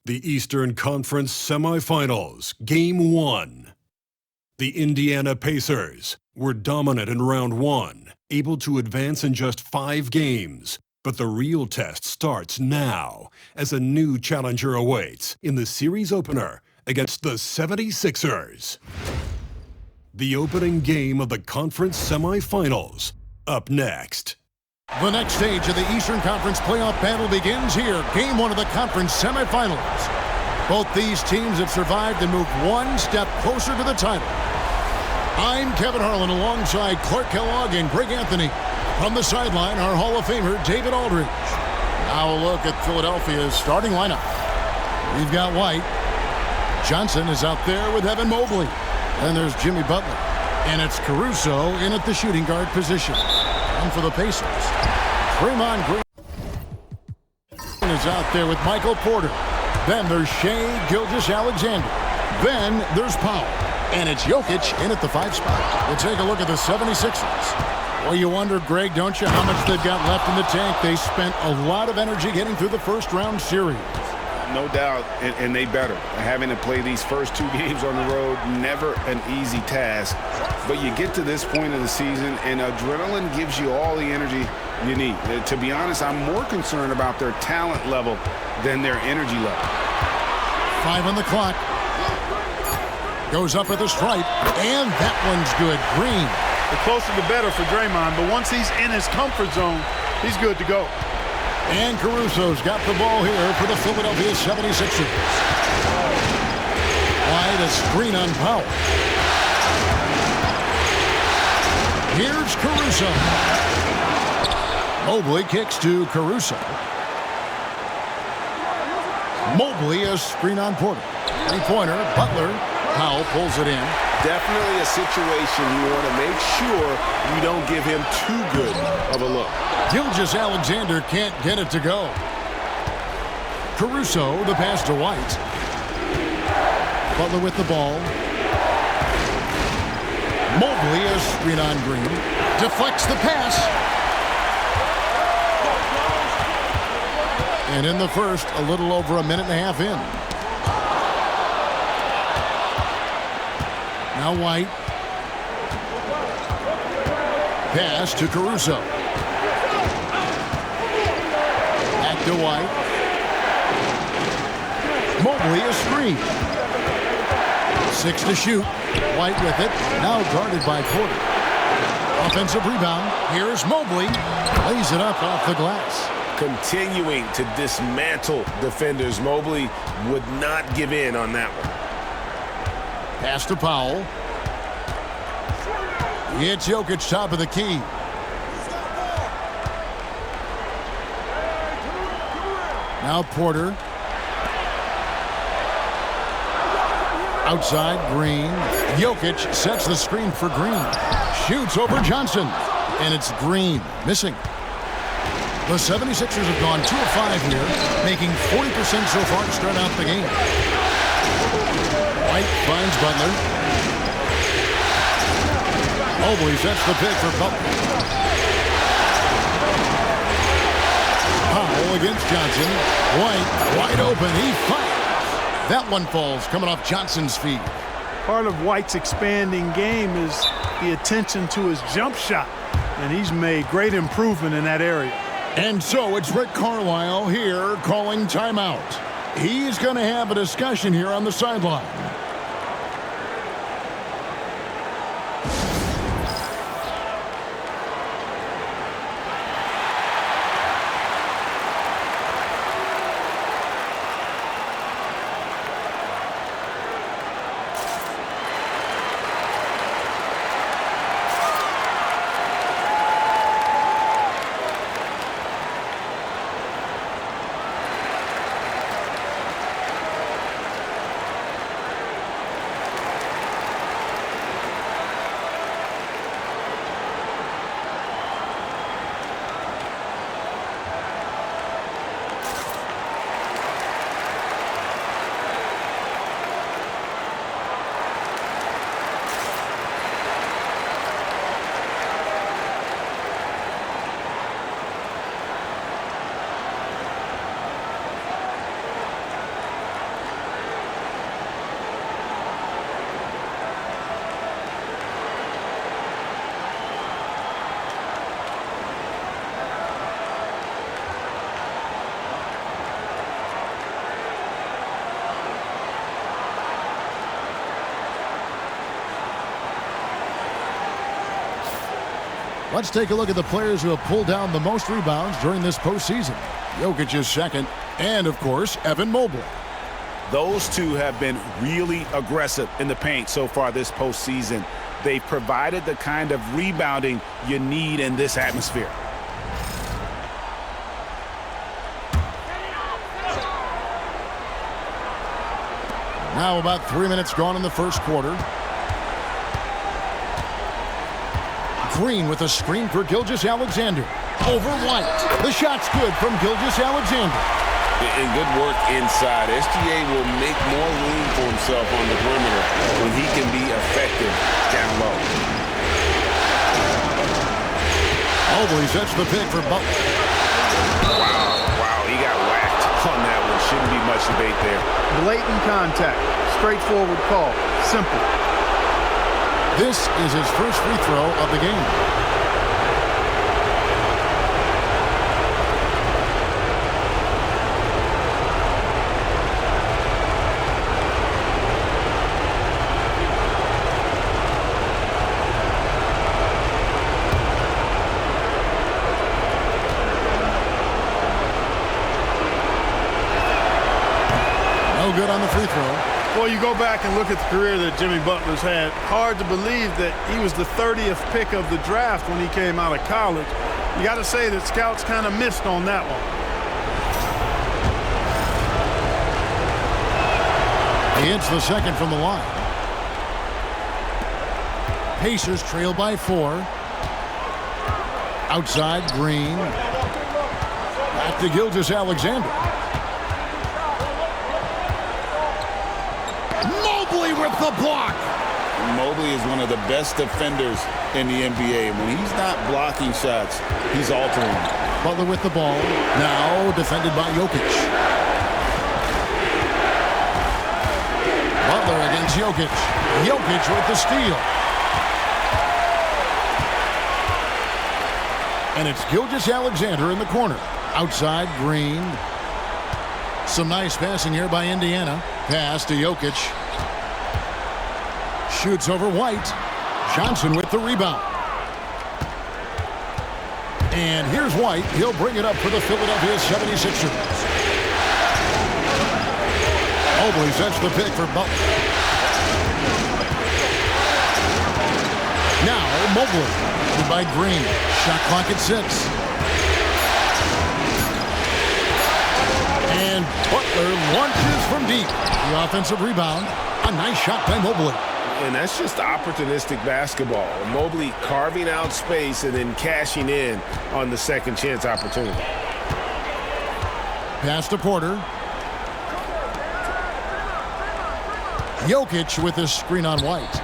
The Eastern Conference Semifinals, Game 1. The Indiana Pacers were dominant in round 1, able to advance in just 5 games. But the real test starts now, as a new challenger awaits in the series opener against the 76ers. The opening game of the conference semifinals, up next. The next stage of the Eastern Conference playoff battle begins here. Game 1 of the conference semifinals. Both these teams have survived and moved one step closer to the title. I'm Kevin Harlan alongside Clark Kellogg and Greg Anthony. From the sideline, our Hall of Famer, David Aldridge. Now a look at Philadelphia's starting lineup. We've got White. Johnson is out there with Evan Mobley. Then there's Jimmy Butler. And it's Caruso in at the shooting guard position. And for the Pacers, Draymond Green is out there with Michael Porter. Then there's Shai Gilgeous-Alexander. Then there's Powell. And it's Jokic in at the 5 spot. We'll take a look at the 76ers. Well, you wonder, Greg, don't you, how much they've got left in the tank. They spent a lot of energy getting through the first round series. No doubt, and they better. Having to play these first 2 games on the road, never an easy task. But you get to this point of the season, and adrenaline gives you all the energy you need. To be honest, I'm more concerned about their talent level than their energy level. 5 on the clock. Goes up at the stripe, and that one's good. Green. The closer the better for Draymond, but once he's in his comfort zone, he's good to go. And Caruso's got the ball here for the Philadelphia 76ers. Wide, a screen on Powell. Here's Caruso. Mobley kicks to Caruso. Mobley, a screen on Porter. 3-pointer, Butler. Powell pulls it in. Definitely a situation you want to make sure you don't give him too good of a look. Gilgeous-Alexander can't get it to go. Caruso, the pass to White. Butler with the ball. Mobley, a screen on Green. Deflects the pass. And in the first, a little over a minute and a half in. Now White. Pass to Caruso. Back to White. Mobley a screen. 6 to shoot. White with it. Now guarded by Porter. Offensive rebound. Here's Mobley. Lays it up off the glass. Continuing to dismantle defenders. Mobley would not give in on that one. Pass to Powell. It's Jokic, top of the key. Now Porter. Outside, Green. Jokic sets the screen for Green. Shoots over Johnson. And it's Green, missing. The 76ers have gone 2 of 5 here, making 40% so far to start out the game. White finds Butler. Mobley sets the pick for Butler. Powell against Johnson. White wide open. He fires. That one falls coming off Johnson's feet. Part of White's expanding game is the attention to his jump shot, and he's made great improvement in that area. And so it's Rick Carlisle here calling timeout. He's going to have a discussion here on the sideline. Let's take a look at the players who have pulled down the most rebounds during this postseason. Jokic is second, and, of course, Evan Mobley. Those two have been really aggressive in the paint so far this postseason. They've provided the kind of rebounding you need in this atmosphere. Now about 3 minutes gone in the first quarter. Green with a screen for Gilgeous-Alexander. Over White. The shot's good from Gilgeous-Alexander. And good work inside. SGA will make more room for himself on the perimeter when he can be effective down low. Mobley sets the pick for Butler. Wow, he got whacked on that one. Shouldn't be much debate there. Blatant contact. Straightforward call. Simple. This is his first free throw of the game. No good on the free throw. Well, you go back and look at the career that Jimmy Butler's had. Hard to believe that he was the 30th pick of the draft when he came out of college. You got to say that scouts kind of missed on that one. He hits the second from the line. Pacers trail by 4. Outside, Green. Back to Gilgeous-Alexander. Mobley with the block. Mobley is one of the best defenders in the NBA. When he's not blocking shots, he's altering. Butler with the ball. Now defended by Jokic. Butler against Jokic. Jokic with the steal. And it's Gilgeous-Alexander in the corner. Outside, Green. Some nice passing here by Indiana. Pass to Jokic. Shoots over White. Johnson with the rebound. And here's White. He'll bring it up for the Philadelphia 76ers. Mobley sets the pick for Butler. Now Mobley. Headed by Green. Shot clock at 6. And Butler launches from deep. The offensive rebound. A nice shot by Mobley. And that's just opportunistic basketball. Mobley carving out space and then cashing in on the second chance opportunity. Pass to Porter. Jokic with his screen on White.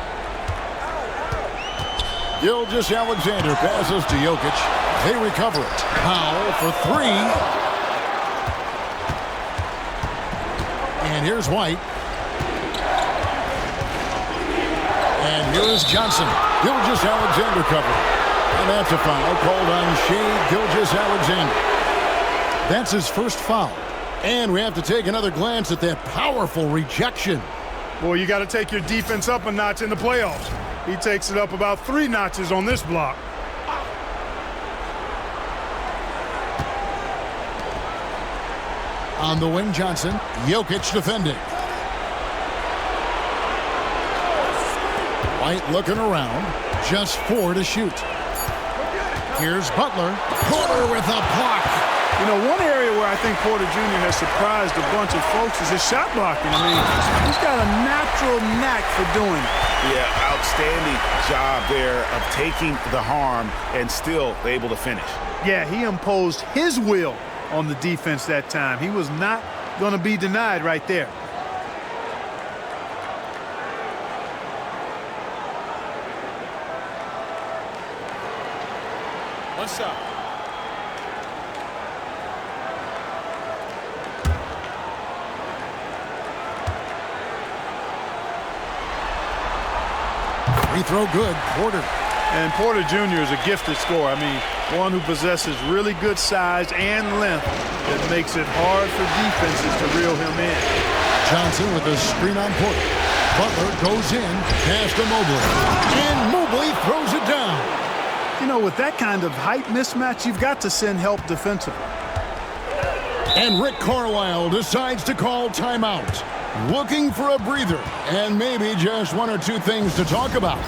Gilgeous-Alexander passes to Jokic. They recover it. Powell for 3. And here's White. And here is Johnson. Gilgeous-Alexander covered. And that's a foul called on Shai Gilgeous-Alexander. That's his first foul. And we have to take another glance at that powerful rejection. Boy, you got to take your defense up a notch in the playoffs. He takes it up about 3 notches on this block. On the wing, Johnson. Jokic defending. White looking around. Just 4 to shoot. Here's Butler. Porter with a block. You know, one area where I think Porter Jr. has surprised a bunch of folks is his shot blocking. I mean, he's got a natural knack for doing it. Yeah, outstanding job there of taking the harm and still able to finish. Yeah, he imposed his will on the defense that time. He was not going to be denied right there. What's up? Free throw good. Porter. And Porter Jr. is a gifted scorer. I mean, one who possesses really good size and length that makes it hard for defenses to reel him in. Johnson with a screen on Porter. Butler goes in. Pass to Mobley. And Mobley throws it down. You You know, with that kind of height mismatch, you've got to send help defensively. And Rick Carlisle decides to call timeout, looking for a breather and maybe just one or two things to talk about.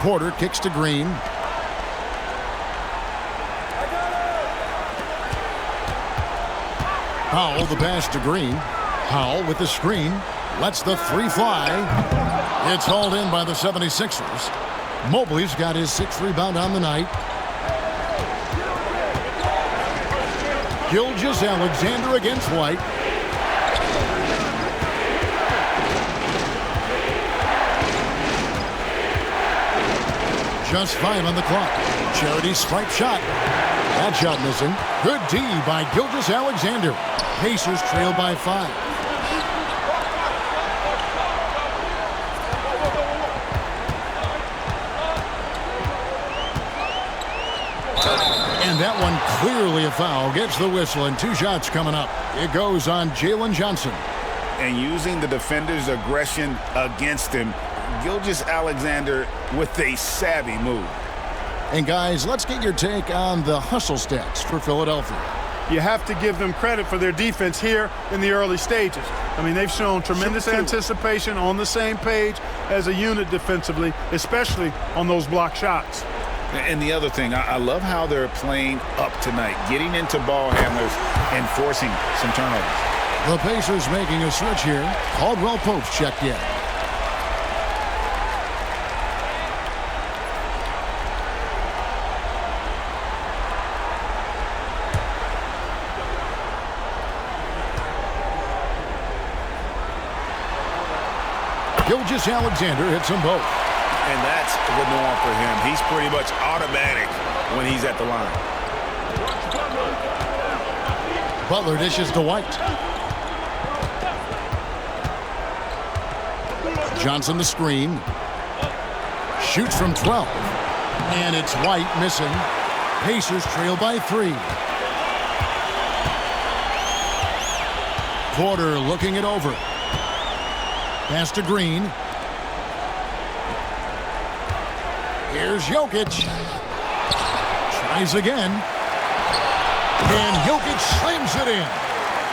Porter kicks to Green. Powell the pass to Green. Powell with the screen. Lets the three fly. It's hauled in by the 76ers. Mobley's got his 6th rebound on the night. Gilgeous-Alexander against White. Just 5 on the clock. Charity stripe shot. That shot missing. Good D by Gilgeous-Alexander. Pacers trail by 5. And that one clearly a foul. Gets the whistle and 2 shots coming up. It goes on Jalen Johnson. And using the defender's aggression against him, Gilgeous-Alexander with a savvy move. And guys, let's get your take on the hustle stats for Philadelphia. You have to give them credit for their defense here in the early stages. I mean, they've shown tremendous anticipation, on the same page as a unit defensively, especially on those block shots. And the other thing, I love how they're playing up tonight, getting into ball handlers and forcing some turnovers. The Pacers making a switch here. Caldwell Pope's checked in. Gilgeous-Alexander hits them both. And that's the norm for him. He's pretty much automatic when he's at the line. Butler dishes to White. Johnson the screen. Shoots from 12. And it's White missing. Pacers trail by 3. Porter looking it over. Pass to Green. Here's Jokic. Tries again. And Jokic slams it in.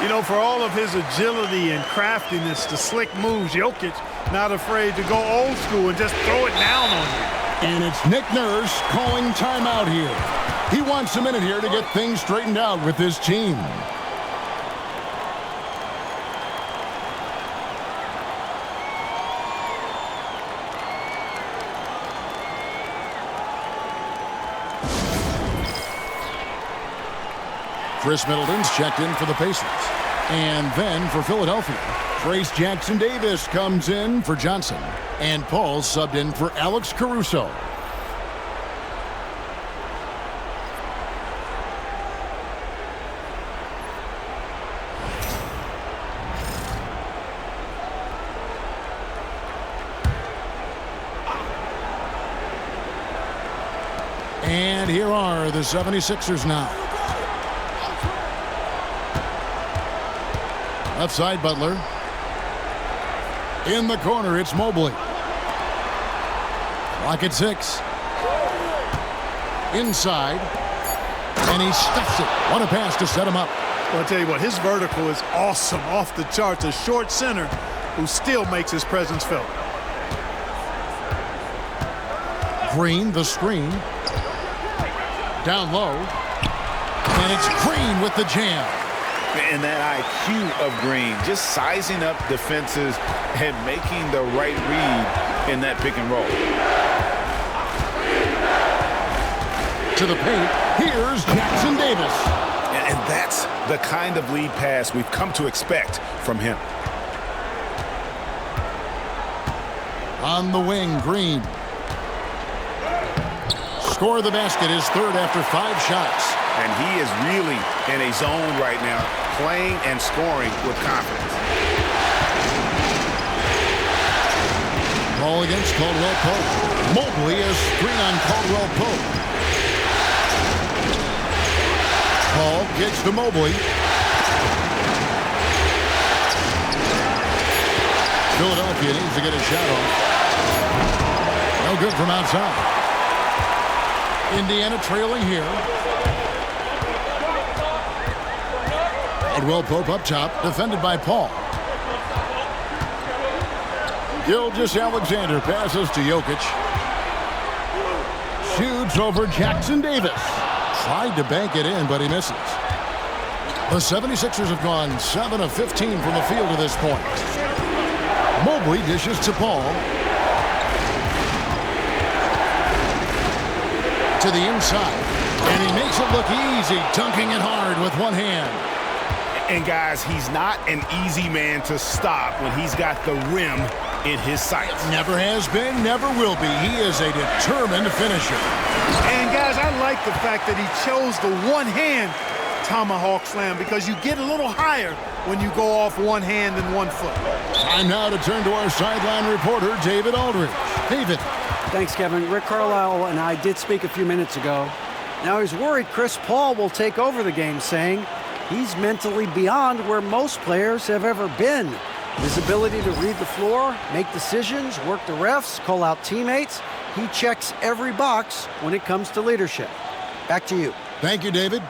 You know, for all of his agility and craftiness, the slick moves, Jokic not afraid to go old school and just throw it down on you. And it's Nick Nurse calling timeout here. He wants a minute here to get things straightened out with his team. Chris Middleton's checked in for the Pacers. And then for Philadelphia, Trace Jackson-Davis comes in for Johnson. And Paul subbed in for Alex Caruso. And here are the 76ers now. Left side, Butler. In the corner, it's Mobley. Clock at 6. Inside. And he stuffs it. What a pass to set him up. Well, I'll tell you what, his vertical is awesome, off the charts. A short center who still makes his presence felt. Green, the screen. Down low. And it's Green with the jam. And that IQ of Green, just sizing up defenses and making the right read in that pick and roll. To the paint, here's Jackson Davis. And that's the kind of lead pass we've come to expect from him. On the wing, Green. Score the basket, his third after 5 shots. And he is really in a zone right now, playing and scoring with confidence. Ball against Caldwell Pope. Mobley is screen on Caldwell Pope. Paul gets to Mobley. Philadelphia needs to get a shot off. No good from outside. Indiana trailing here. Caldwell Pope up top, defended by Paul. Gilgeous-Alexander passes to Jokic. Shoots over Jackson Davis. Tried to bank it in, but he misses. The 76ers have gone 7 of 15 from the field to this point. Mobley dishes to Paul. To the inside. And he makes it look easy, dunking it hard with one hand. And guys, he's not an easy man to stop when he's got the rim in his sights. Never has been, never will be. He is a determined finisher. And guys, I like the fact that he chose the one-hand tomahawk slam because you get a little higher when you go off one hand and 1 foot. Time now to turn to our sideline reporter, David Aldridge. David. Thanks, Kevin. Rick Carlisle and I did speak a few minutes ago. Now he's worried Chris Paul will take over the game, saying he's mentally beyond where most players have ever been. His ability to read the floor, make decisions, work the refs, call out teammates. He checks every box when it comes to leadership. Back to you. Thank you, David.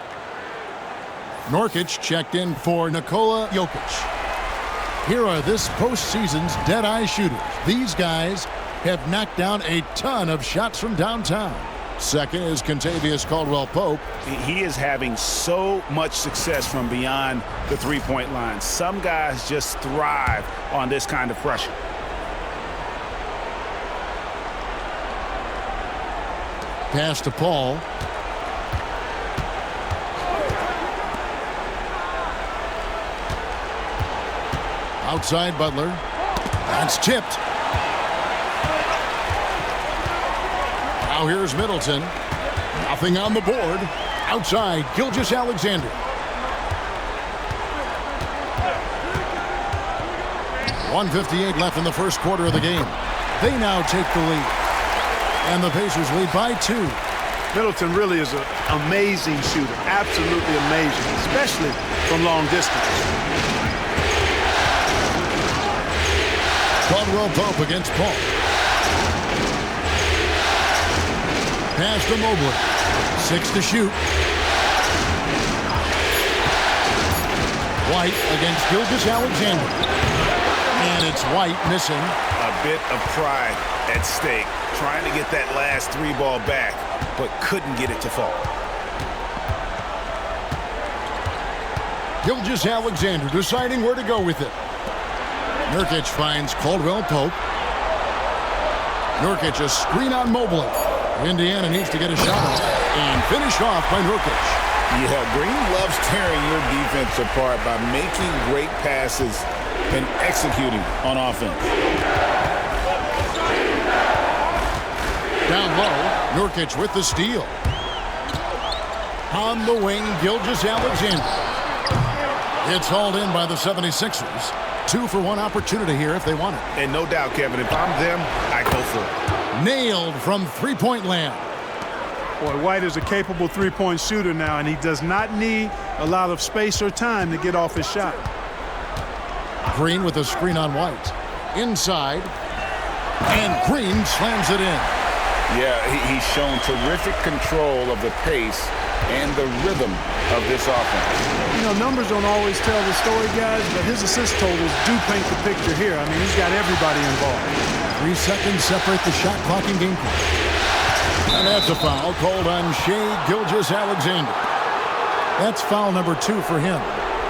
Nurkic checked in for Nikola Jokic. Here are this postseason's dead-eye shooters. These guys have knocked down a ton of shots from downtown. Second is Kentavious Caldwell-Pope. He is having so much success from beyond the three-point line. Some guys just thrive on this kind of pressure. Pass to Paul. Outside Butler. That's tipped. Now here's Middleton. Nothing on the board. Outside, Gilgeous-Alexander. .158 left in the first quarter of the game. They now take the lead. And the Pacers lead by 2. Middleton really is an amazing shooter. Absolutely amazing, especially from long distance. Caldwell Pope against Paul. Pass to Mobley. 6 to shoot. White against Gilgeous-Alexander. And it's White missing. A bit of pride at stake. Trying to get that last 3-ball back, but couldn't get it to fall. Gilgeous-Alexander deciding where to go with it. Nurkic finds Caldwell Pope. Nurkic a screen on Mobley. Indiana needs to get a shot off and finish off by Nurkic. Yeah, Green loves tearing your defense apart by making great passes and executing on offense. Down low, Nurkic with the steal. On the wing, Gilgeous-Alexander. It's hauled in by the 76ers. 2-for-1 opportunity here if they want it. And no doubt, Kevin, if I'm them, I go for it. Nailed from three-point land. Boy, White is a capable three-point shooter now, and he does not need a lot of space or time to get off his shot. Green with a screen on White. Inside. And Green slams it in. Yeah, he's shown terrific control of the pace and the rhythm of this offense. You know, numbers don't always tell the story, guys, but his assist totals do paint the picture here. I mean, he's got everybody involved. 3 seconds separate the shot clock and game clock. And that's a foul called on Shai Gilgeous-Alexander. That's foul number 2 for him.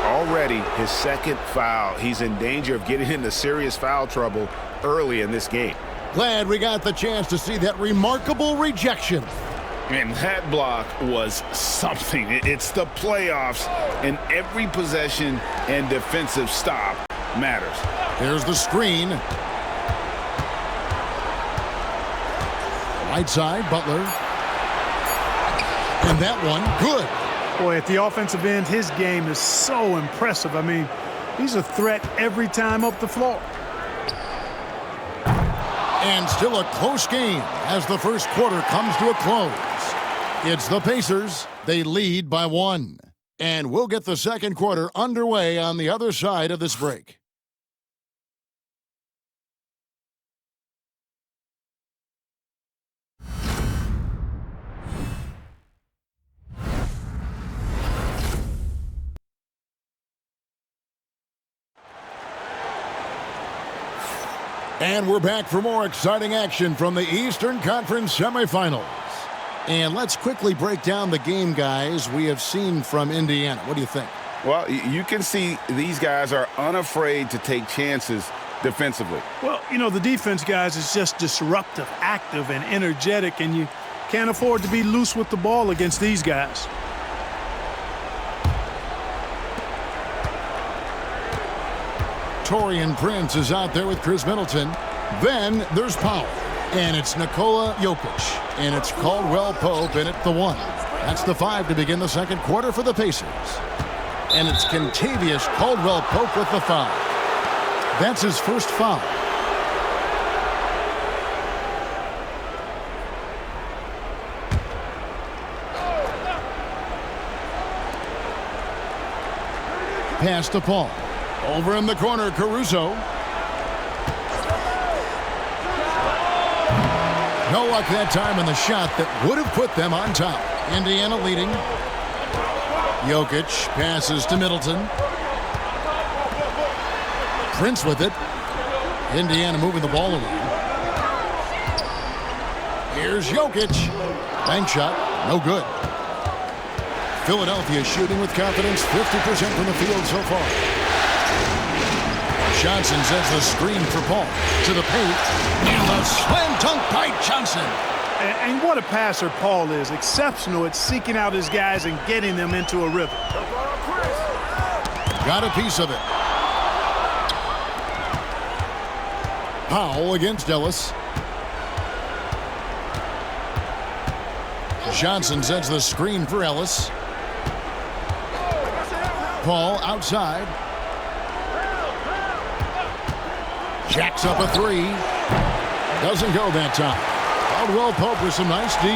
Already his second foul. He's in danger of getting into serious foul trouble early in this game. Glad we got the chance to see that remarkable rejection. And that block was something. It's the playoffs, and every possession and defensive stop matters. Here's the screen. Right side, Butler. And that one, good. Boy, at the offensive end, his game is so impressive. I mean, he's a threat every time up the floor. And still a close game as the first quarter comes to a close. It's the Pacers. They lead by 1. And we'll get the second quarter underway on the other side of this break. And we're back for more exciting action from the Eastern Conference semifinals. And let's quickly break down the game, guys, we have seen from Indiana. What do you think? Well, you can see these guys are unafraid to take chances defensively. Well, you know, the defense, guys, is just disruptive, active, and energetic, and you can't afford to be loose with the ball against these guys. Taurean Prince is out there with Chris Middleton. Then there's Powell. And it's Nikola Jokic. And it's Caldwell Pope in at the 1. That's the 5 to begin the second quarter for the Pacers. And it's Kentavious Caldwell Pope with the foul. That's his first foul. Pass to Paul. Over in the corner, Caruso. No luck that time in the shot that would have put them on top. Indiana leading. Jokic passes to Middleton. Prince with it. Indiana moving the ball around. Here's Jokic. Bank shot, no good. Philadelphia shooting with confidence, 50% from the field so far. Johnson sends the screen for Paul to the paint, and the slam dunk by Johnson. And what a passer Paul is. Exceptional at seeking out his guys and getting them into a rhythm. Got a piece of it. Powell against Ellis. Johnson sends the screen for Ellis. Paul outside. Jacks up a 3. Doesn't go that time. Caldwell Pope with some nice D.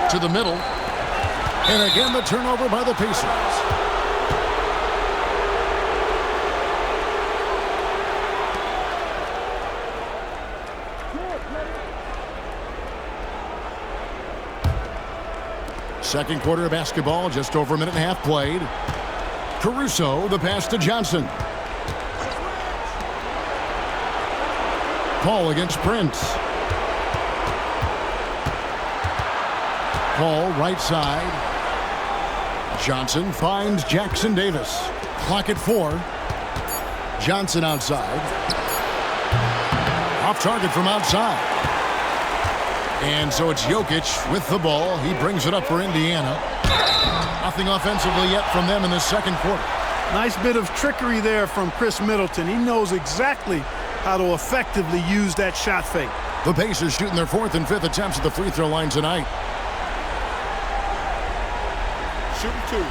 To the middle. And again the turnover by the Pacers. Second quarter of basketball, just over a minute and a half played. Caruso, the pass to Johnson. Paul against Prince. Paul right side. Johnson finds Jackson Davis. Clock at 4. Johnson outside. Off target from outside. And so it's Jokic with the ball. He brings it up for Indiana. Nothing offensively yet from them in the second quarter. Nice bit of trickery there from Chris Middleton. He knows exactly how to effectively use that shot fake. The Pacers shooting their 4th and 5th attempts at the free throw line tonight. Shooting 2.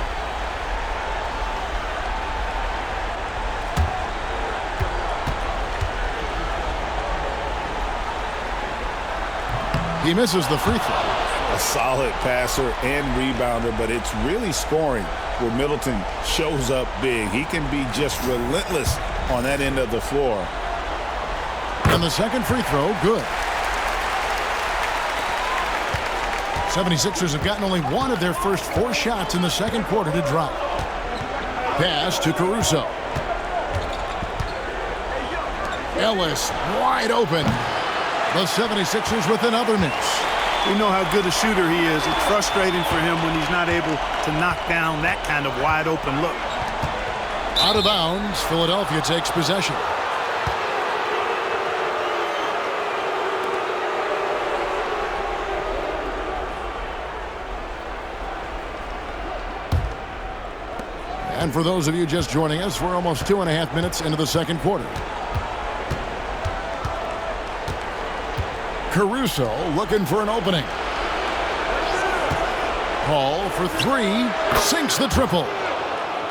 He misses the free throw. A solid passer and rebounder, but it's really scoring where Middleton shows up big. He can be just relentless on that end of the floor. And the second free throw, good. 76ers have gotten only one of their first 4 shots in the second quarter to drop. Pass to Caruso. Ellis wide open. The 76ers with another miss. We know how good a shooter he is. It's frustrating for him when he's not able to knock down that kind of wide open look. Out of bounds, Philadelphia takes possession. And for those of you just joining us, we're almost 2.5 minutes into the second quarter. Caruso looking for an opening. Paul for three, sinks the triple.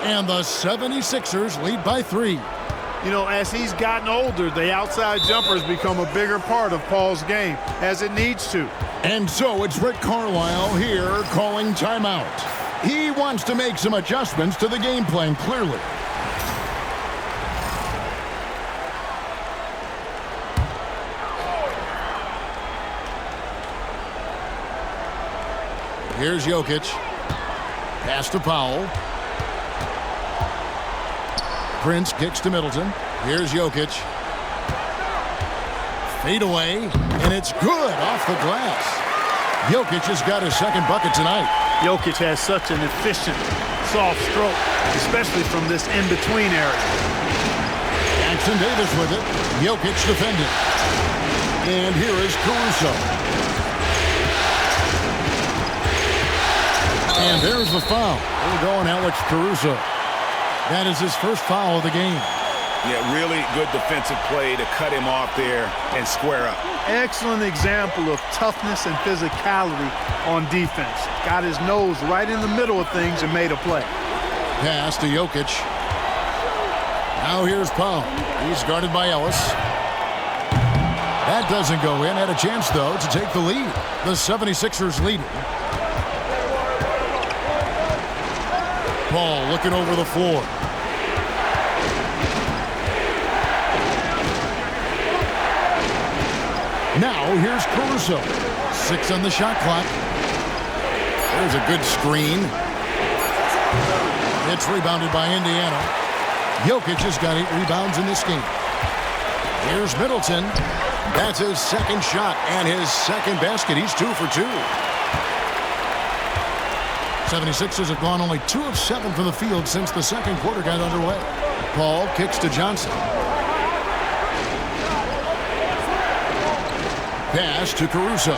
And the 76ers lead by 3. You know, as he's gotten older, the outside jumper has become a bigger part of Paul's game, as it needs to. And so it's Rick Carlisle here calling timeout. He wants to make some adjustments to the game plan, clearly. Here's Jokic. Pass to Powell. Prince kicks to Middleton. Here's Jokic. Fade away, and it's good off the glass. Jokic has got his second bucket tonight. Jokic has such an efficient, soft stroke, especially from this in-between area. Jackson Davis with it. Jokic defending. And here is Caruso. And there's the foul. We're going Alex Caruso. That is his first foul of the game. Yeah, really good defensive play to cut him off there and square up. Excellent example of toughness and physicality on defense. Got his nose right in the middle of things and made a play. Pass to Jokic. Now here's Powell. He's guarded by Ellis. That doesn't go in. Had a chance, though, to take the lead. The 76ers leading. Paul looking over the floor. Now here's Caruso. 6 on the shot clock. There's a good screen. It's rebounded by Indiana. Jokic has got 8 rebounds in this game. Here's Middleton. That's his second shot and his second basket. He's 2 for 2. 76ers have gone only 2 of 7 from the field since the second quarter got underway. Paul kicks to Johnson. Pass to Caruso.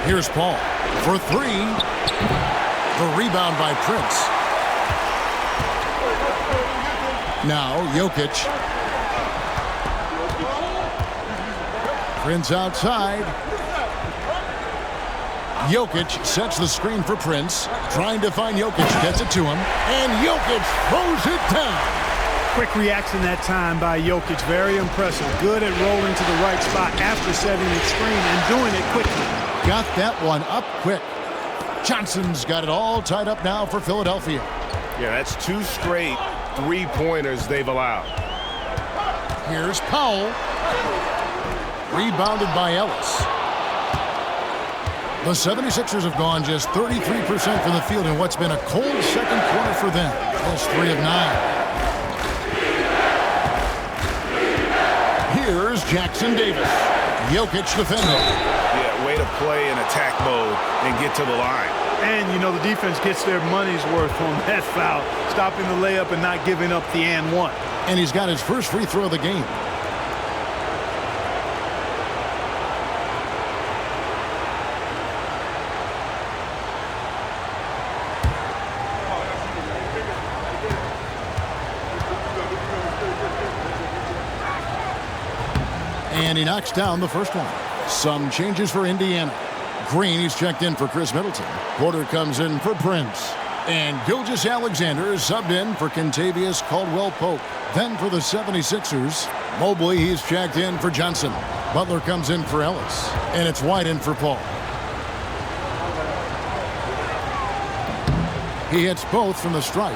Here's Paul for 3. The rebound by Prince. Now Jokic. Prince outside. Jokic sets the screen for Prince. Trying to find Jokic. Gets it to him. And Jokic throws it down. Quick reaction that time by Jokic. Very impressive. Good at rolling to the right spot after setting the screen and doing it quickly. Got that one up quick. Johnson's got it all tied up now for Philadelphia. Yeah, that's 2 straight 3-pointers they've allowed. Here's Powell. Rebounded by Ellis. The 76ers have gone just 33% from the field in what's been a cold second quarter for them. That's 3 of 9. Here's Jackson Davis. Jokic defending. Yeah, way to play in attack mode and get to the line. And, you know, the defense gets their money's worth on that foul, stopping the layup and not giving up the and one. And he's got his first free throw of the game. And he knocks down the first one. Some changes for Indiana. Green, he's checked in for Chris Middleton. Porter comes in for Prince. And Gilgeous-Alexander is subbed in for Kentavious Caldwell-Pope. Then for the 76ers, Mobley, he's checked in for Johnson. Butler comes in for Ellis. And it's White in for Paul. He hits both from the stripe.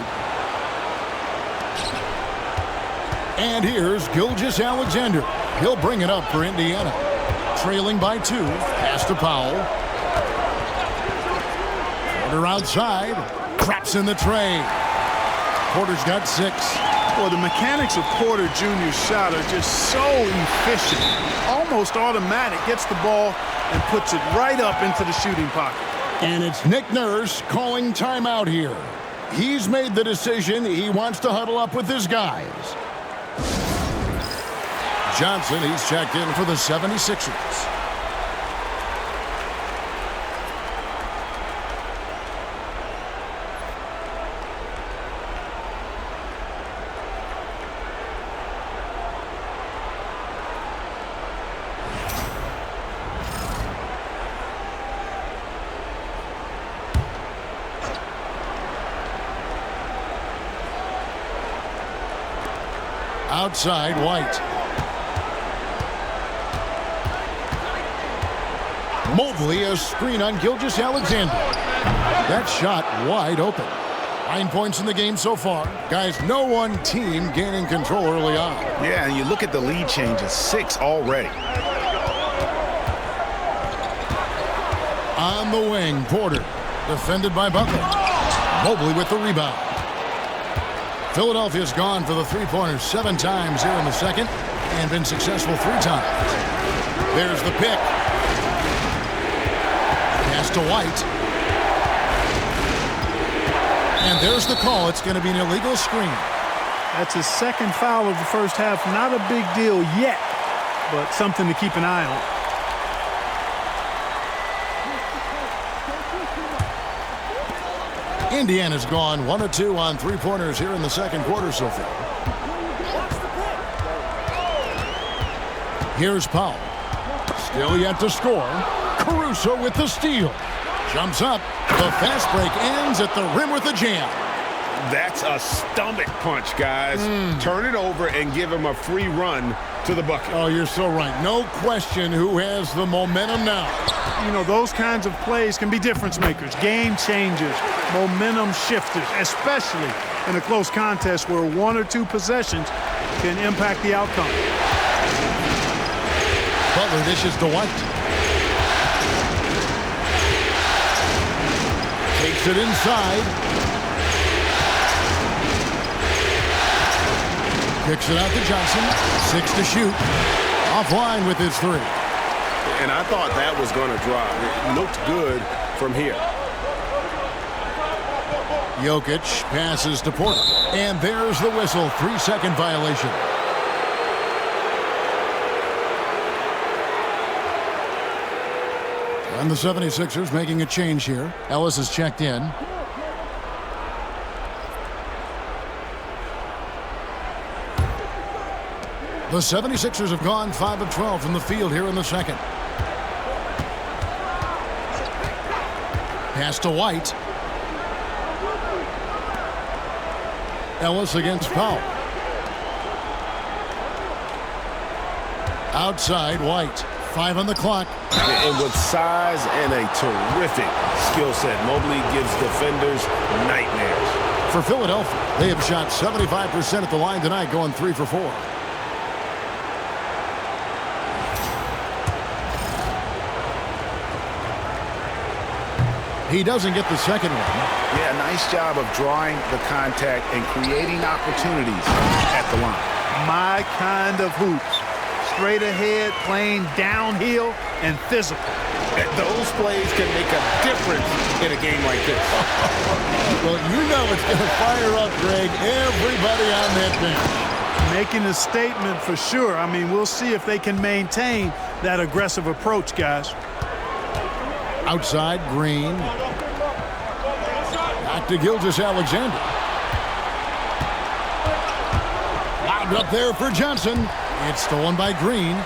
And here's Gilgeous-Alexander. He'll bring it up for Indiana. Trailing by 2. Pass to Powell. Porter outside. Traps in the tray. Porter's got 6. Well, the mechanics of Porter Jr.'s shot are just so efficient. Almost automatic. Gets the ball and puts it right up into the shooting pocket. And it's Nick Nurse calling timeout here. He's made the decision. He wants to huddle up with his guys. Johnson, he's checked in for the 76ers. Outside, White. Mobley, a screen on Gilgeous-Alexander. That shot wide open. 9 points in the game so far. Guys, no one team gaining control early on. Yeah, and you look at the lead changes, 6 already. On the wing, Porter. Defended by Butler. Mobley with the rebound. Philadelphia's gone for the three-pointers 7 times here in the second and been successful 3 times. There's the pick. Pass to White. And there's the call. It's going to be an illegal screen. That's his second foul of the first half. Not a big deal yet, but something to keep an eye on. Indiana's gone 1 of 2 on three-pointers here in the second quarter so far. Here's Powell. Still yet to score. Caruso with the steal. Jumps up. The fast break ends at the rim with a jam. That's a stomach punch, guys. Turn it over and give him a free run to the bucket. Oh, you're so right. No question who has the momentum now. You know, those kinds of plays can be difference makers, game changers, momentum shifters, especially in a close contest where 1 or 2 possessions can impact the outcome. Butler dishes to White. Takes it inside. Kicks it out to Johnson. 6 to shoot. Offline with his 3. And I thought that was going to drop. It looked good from here. Jokic passes to Porter. And there's the whistle. 3-second violation. And the 76ers making a change here. Ellis is checked in. The 76ers have gone 5 of 12 from the field here in the second. Pass to White. Ellis against Powell. Outside, White. 5 on the clock. And with size and a terrific skill set, Mobley gives defenders nightmares. For Philadelphia, they have shot 75% at the line tonight, going 3 for 4. He doesn't get the second one. Yeah, nice job of drawing the contact and creating opportunities at the line. My kind of hoops. Straight ahead, playing downhill, and physical. And those plays can make a difference in a game like this. Well, you know it's going to fire up, Greg, everybody on that bench. Making a statement for sure. I mean, we'll see if they can maintain that aggressive approach, guys. Outside, Green. Back to Gilgeous-Alexander. Lobbed up there for Johnson. It's stolen by Green.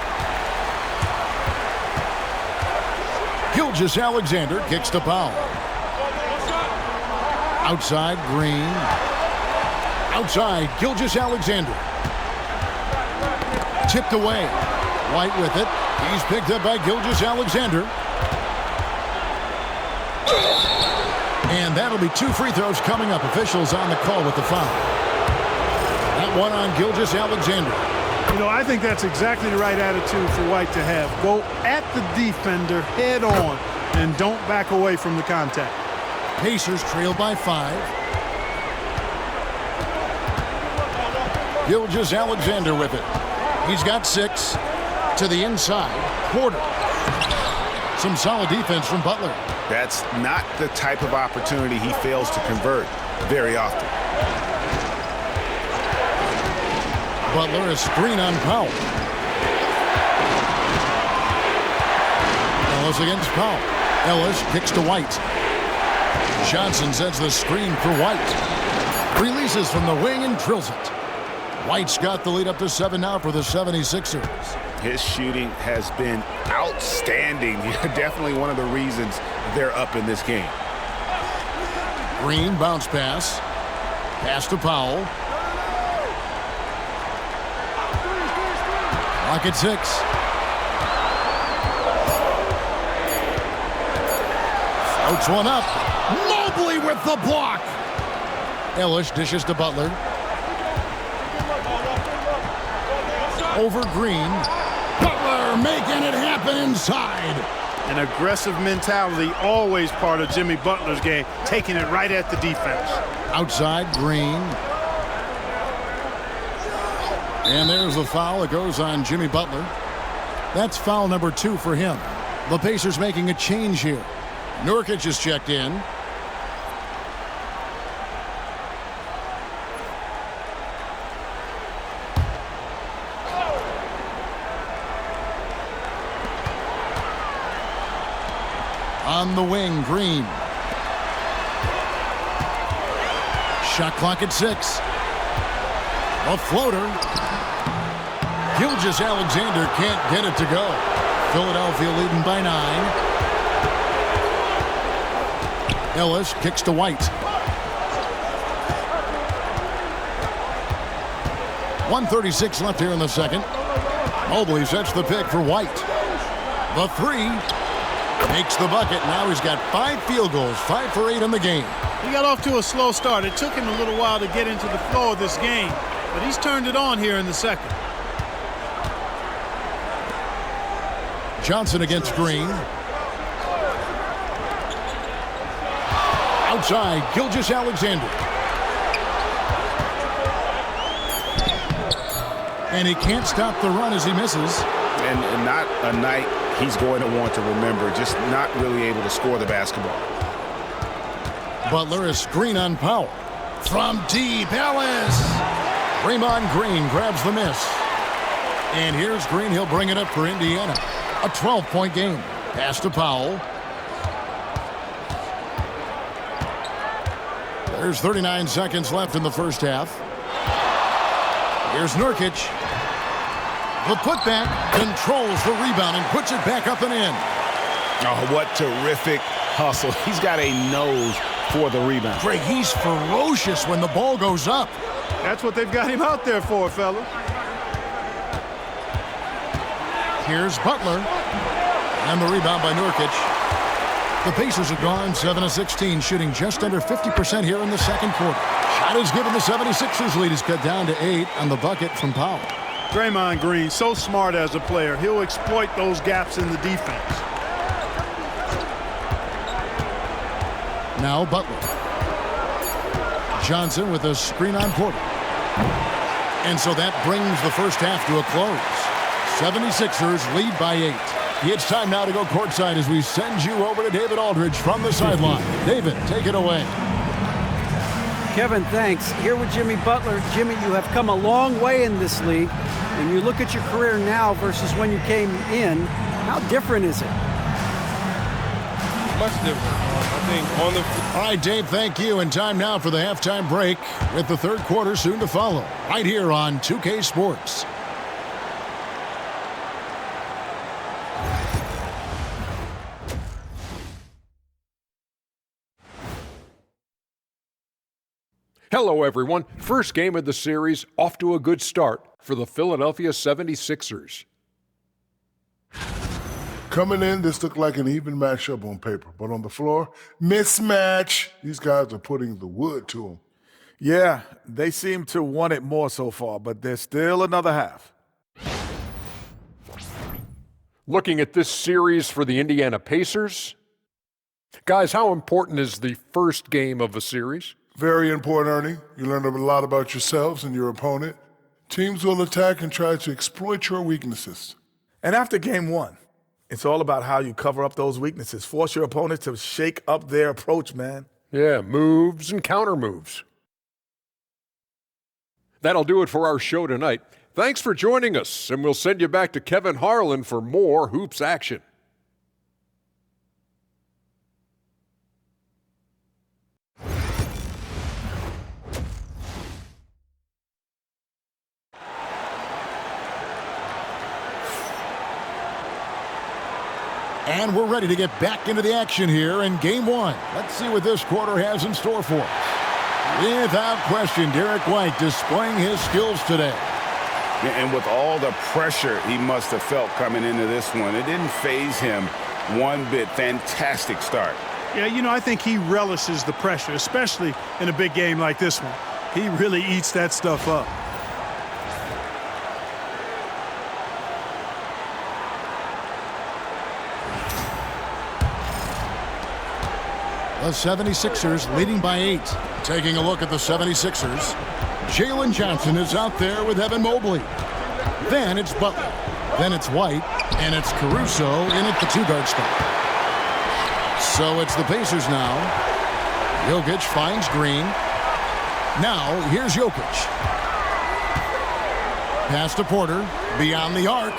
Gilgeous-Alexander kicks to Powell. Outside, Green. Outside, Gilgeous-Alexander. Tipped away. White with it. He's picked up by Gilgeous-Alexander. And that'll be 2 free throws coming up. Officials on the call with the foul. That one on Gilgeous-Alexander. You know, I think that's exactly the right attitude for White to have. Go at the defender head on and don't back away from the contact. Pacers trail by 5. Gilgeous-Alexander with it. He's got 6 to the inside. Porter. Some solid defense from Butler. That's not the type of opportunity he fails to convert very often. Butler, a screen on Powell. Ellis against Powell. Ellis kicks to White. Johnson sets the screen for White. Releases from the wing and drills it. White's got the lead up to 7 now for the 76ers. His shooting has been outstanding. Definitely one of the reasons they're up in this game. Green bounce pass. Pass to Powell. Clock at 6. Floats one up. Mobley with the block. Ellis dishes to Butler. Over Green. Butler making it happen inside. An aggressive mentality, always part of Jimmy Butler's game, taking it right at the defense. Outside, Green. And there's the foul. It goes on Jimmy Butler. That's foul number 2 for him. The Pacers making a change here. Nurkic is checked in. On the wing, Green. Shot clock at 6. A floater. Gilgeous-Alexander can't get it to go. Philadelphia leading by 9. Ellis kicks to White. 1:36 left here in the second. Mobley sets the pick for White. The 3. Makes the bucket. Now he's got 5 field goals, 5 for 8 in the game. He got off to a slow start. It took him a little while to get into the flow of this game, but he's turned it on here in the second. Johnson against Green. Outside, Gilgeous-Alexander. And he can't stop the run as he misses. And not a night he's going to want to remember, just not really able to score the basketball. Butler, a screen on Powell. From deep, Ellis. Draymond Green grabs the miss. And here's Green. He'll bring it up for Indiana. A 12-point game. Pass to Powell. There's 39 seconds left in the first half. Here's Nurkic. The putback controls the rebound and puts it back up and in. Oh, what terrific hustle. He's got a nose for the rebound. Greg, he's ferocious when the ball goes up. That's what they've got him out there for, fella. Here's Butler. And the rebound by Nurkic. The Pacers have gone 7 of 16, shooting just under 50% here in the second quarter. Shot is given. The 76ers lead is cut down to 8 on the bucket from Powell. Draymond Green, so smart as a player. He'll exploit those gaps in the defense. Now Butler. Johnson with a screen on Porter. And so that brings the first half to a close. 76ers lead by 8. It's time now to go courtside as we send you over to David Aldridge from the sideline. David, take it away. Kevin, thanks. Here with Jimmy Butler. Jimmy, you have come a long way in this league. When you look at your career now versus when you came in, how different is it? Much different. I think on the... All right, Dave, thank you. And time now for the halftime break with the third quarter soon to follow. Right here on 2K Sports. Hello, everyone. First game of the series, off to a good start for the Philadelphia 76ers. Coming in, this looked like an even matchup on paper, but on the floor, mismatch. These guys are putting the wood to them. Yeah, they seem to want it more so far, but there's still another half. Looking at this series for the Indiana Pacers. Guys, how important is the first game of a series? Very important, Ernie. You learn a lot about yourselves and your opponent. Teams will attack and try to exploit your weaknesses. And after game 1, it's all about how you cover up those weaknesses. Force your opponent to shake up their approach, man. Yeah, moves and counter moves. That'll do it for our show tonight. Thanks for joining us, and we'll send you back to Kevin Harlan for more hoops action. And we're ready to get back into the action here in game 1. Let's see what this quarter has in store for us. Without question, Derek White displaying his skills today. And with all the pressure he must have felt coming into this one, it didn't faze him one bit. Fantastic start. Yeah, you know, I think he relishes the pressure, especially in a big game like this one. He really eats that stuff up. The 76ers leading by 8. Taking a look at the 76ers. Jalen Johnson is out there with Evan Mobley. Then it's Butler. Then it's White. And it's Caruso in at the 2-guard spot. So it's the Pacers now. Jokic finds Green. Now here's Jokic. Pass to Porter. Beyond the arc.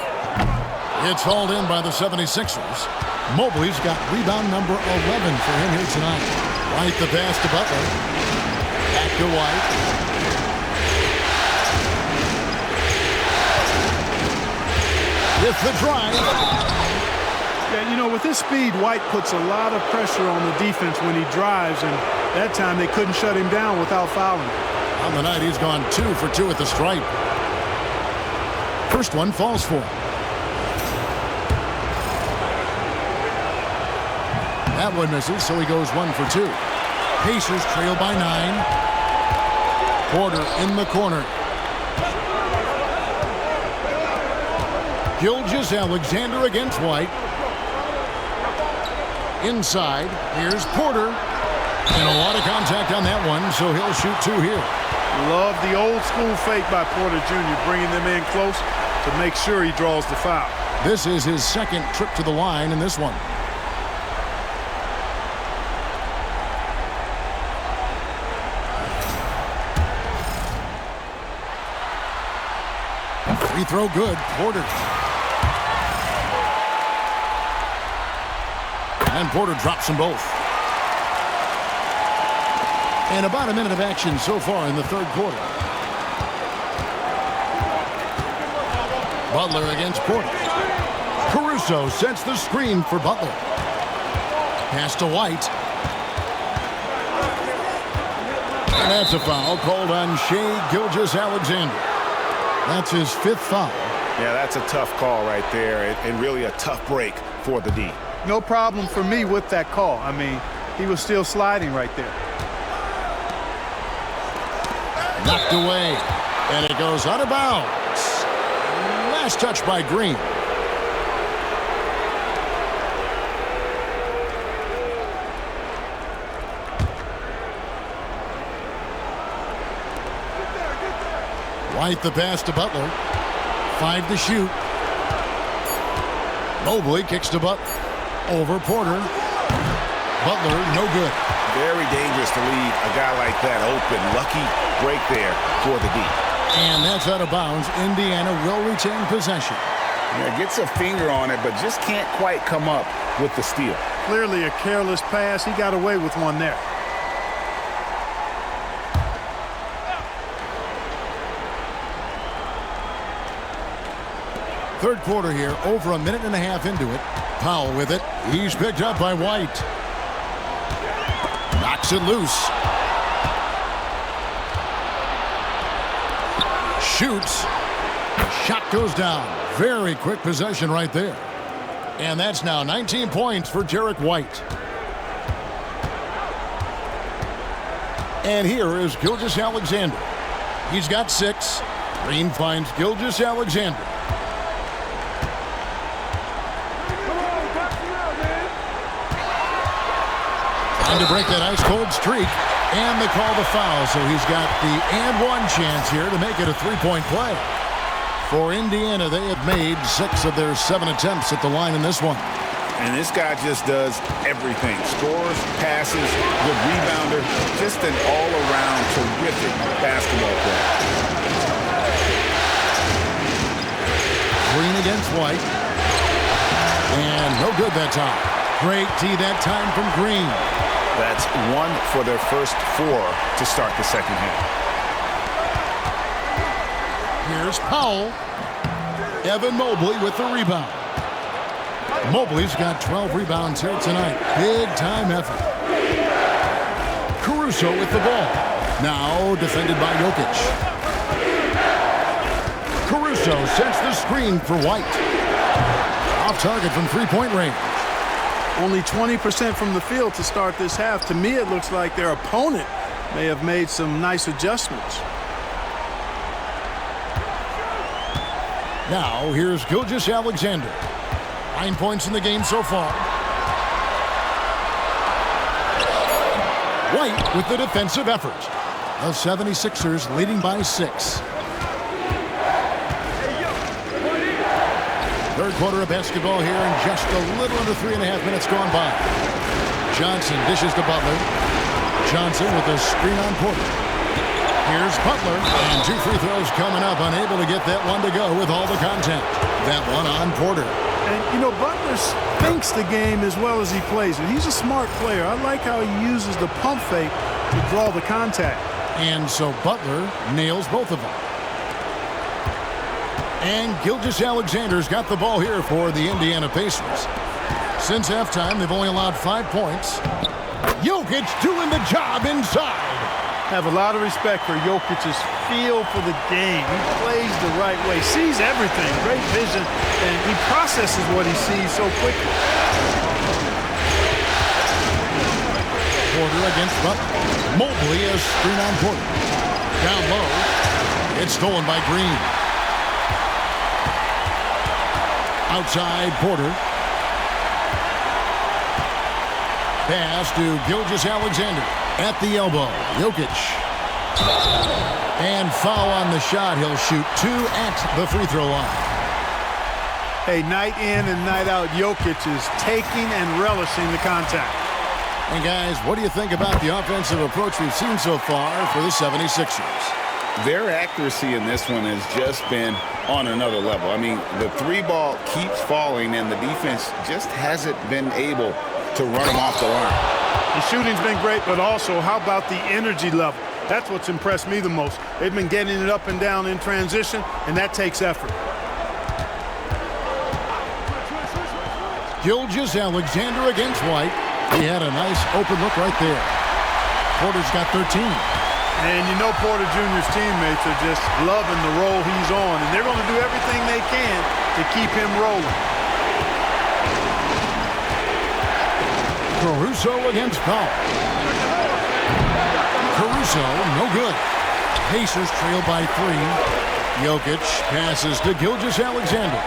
It's hauled in by the 76ers. Mobley's got rebound number 11 for him here tonight. White the pass to Butler. Back to White. With the drive. Yeah, you know, with his speed, White puts a lot of pressure on the defense when he drives, and that time they couldn't shut him down without fouling him. On the night, he's gone 2 for 2 at the stripe. First one falls for him. That one misses, so he goes 1 for 2. Pacers trail by 9. Porter in the corner. Gilgeous-Alexander against White. Inside, here's Porter. And a lot of contact on that one, so he'll shoot 2 here. Love the old school fake by Porter Jr., bringing them in close to make sure he draws the foul. This is his second trip to the line in this one. Free throw good, Porter. And Porter drops them both. And about a minute of action so far in the third quarter. Butler against Porter. Caruso sets the screen for Butler. Pass to White. And that's a foul called on Shai Gilgeous-Alexander. That's his 5th foul. Yeah, that's a tough call right there, and really a tough break for the D. No problem for me with that call. I mean, he was still sliding right there. Knocked away, and it goes out of bounds. Last touch by Green. White the pass to Butler. 5 to shoot. Mobley kicks to Butler. Over Porter. Butler, no good. Very dangerous to leave a guy like that open. Lucky break there for the D. And that's out of bounds. Indiana will retain possession. Yeah, gets a finger on it, but just can't quite come up with the steal. Clearly a careless pass. He got away with one there. Third quarter here, over a minute and a half into it. Powell with it. He's picked up by White. Knocks it loose. Shoots. The shot goes down. Very quick possession right there. And that's now 19 points for Derek White. And here is Gilgeous-Alexander. He's got 6. Green finds Gilgeous-Alexander. To break that ice-cold streak, and they call the foul, so he's got the and-one chance here to make it a 3-point play. For Indiana, they have made 6 of their 7 attempts at the line in this one. And this guy just does everything. Scores, passes, good rebounder, just an all-around terrific basketball player. Green against White. And no good that time. Great tee that time from Green. That's 1 for their first 4 to start the second half. Here's Powell. Evan Mobley with the rebound. Mobley's got 12 rebounds here tonight. Big time effort. Caruso with the ball. Now defended by Jokic. Caruso sets the screen for White. Off target from three-point range. Only 20% from the field to start this half. To me, it looks like their opponent may have made some nice adjustments. Now, here's Gilgeous-Alexander. 9 points in the game so far. White with the defensive effort. The 76ers leading by 6. Third quarter of basketball here, and just a little under 3.5 minutes gone by. Johnson dishes to Butler. Johnson with a screen on Porter. Here's Butler, and 2 free throws coming up, unable to get that one to go with all the contact. That one on Porter. And, you know, Butler thinks the game as well as he plays it. He's a smart player. I like how he uses the pump fake to draw the contact. And so Butler nails both of them. And Gilgeous-Alexander's got the ball here for the Indiana Pacers. Since halftime, they've only allowed 5 points. Jokic doing the job inside. Have a lot of respect for Jokic's feel for the game. He plays the right way, sees everything, great vision, and he processes what he sees so quickly. Porter against Butler. Mobley a screen on Porter. Down low. It's stolen by Green. Outside Porter. Pass to Gilgeous-Alexander. At the elbow, Jokic. And foul on the shot. He'll shoot 2 at the free throw line. Hey, night in and night out, Jokic is taking and relishing the contact. And guys, what do you think about the offensive approach we've seen so far for the 76ers? Their accuracy in this one has just been on another level. I mean, the 3-ball keeps falling, and the defense just hasn't been able to run them off the line. The shooting's been great, but also how about the energy level? That's what's impressed me the most. They've been getting it up and down in transition, and that takes effort. Gilgeous-Alexander against White. He had a nice open look right there. Porter's got 13. And you know Porter Jr.'s teammates are just loving the role he's on, and they're going to do everything they can to keep him rolling. Caruso against Powell. Caruso, no good. Pacers trail by 3. Jokic passes to Gilgeous-Alexander.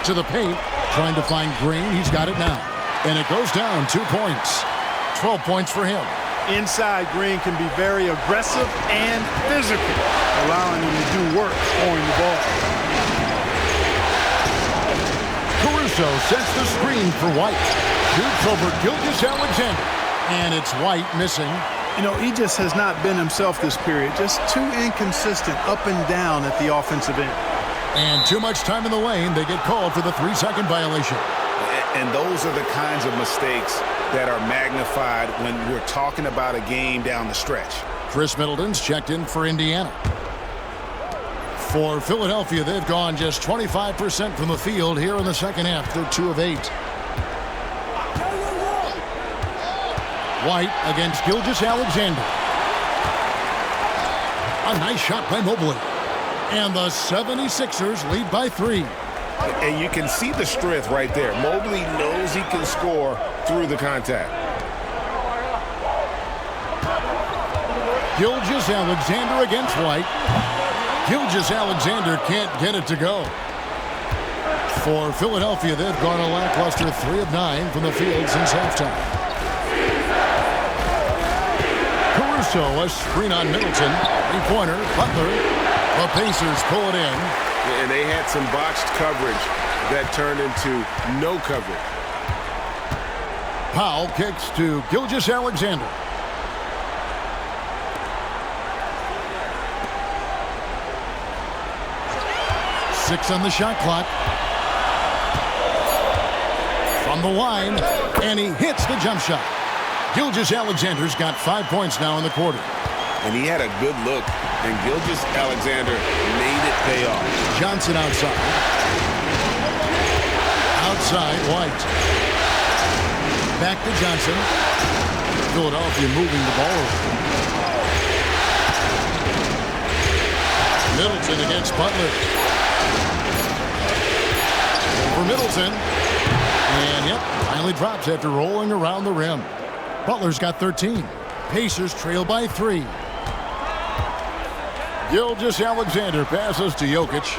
To the paint, trying to find Green. He's got it now. And it goes down 2 points. 12 points for him. Inside, Green can be very aggressive and physical, allowing him to do work scoring the ball. Caruso sets the screen for White. Shoots over Gilgeous-Alexander. And it's White missing. You know, he just has not been himself this period. Just too inconsistent up and down at the offensive end. And too much time in the lane. They get called for the 3-second violation. And those are the kinds of mistakes that are magnified when we're talking about a game down the stretch. Chris Middleton's checked in for Indiana. For Philadelphia, they've gone just 25% from the field here in the second half. They're 2 of 8. White against Gilgeous-Alexander. A nice shot by Mobley. And the 76ers lead by 3. And you can see the strength right there. Mobley knows he can score through the contact. Gilgeous-Alexander against White. Gilgeous-Alexander can't get it to go. For Philadelphia, they've gone a lackluster 3 of 9 from the field since halftime. Caruso, a screen on Middleton. 3-pointer, Butler. The Pacers pull it in. And they had some botched coverage that turned into no coverage. Powell kicks to Gilgeous-Alexander. Six on the shot clock. From the line, and he hits the jump shot. Gilgeous-Alexander's got 5 points now in the quarter. And he had a good look, and Gilgeous-Alexander made it pay off. Johnson outside. Outside, White. Back to Johnson. Philadelphia moving the ball over. Middleton against Butler. For Middleton. And, yep, finally drops after rolling around the rim. Butler's got 13. Pacers trail by 3. Gilgeous-Alexander passes to Jokic.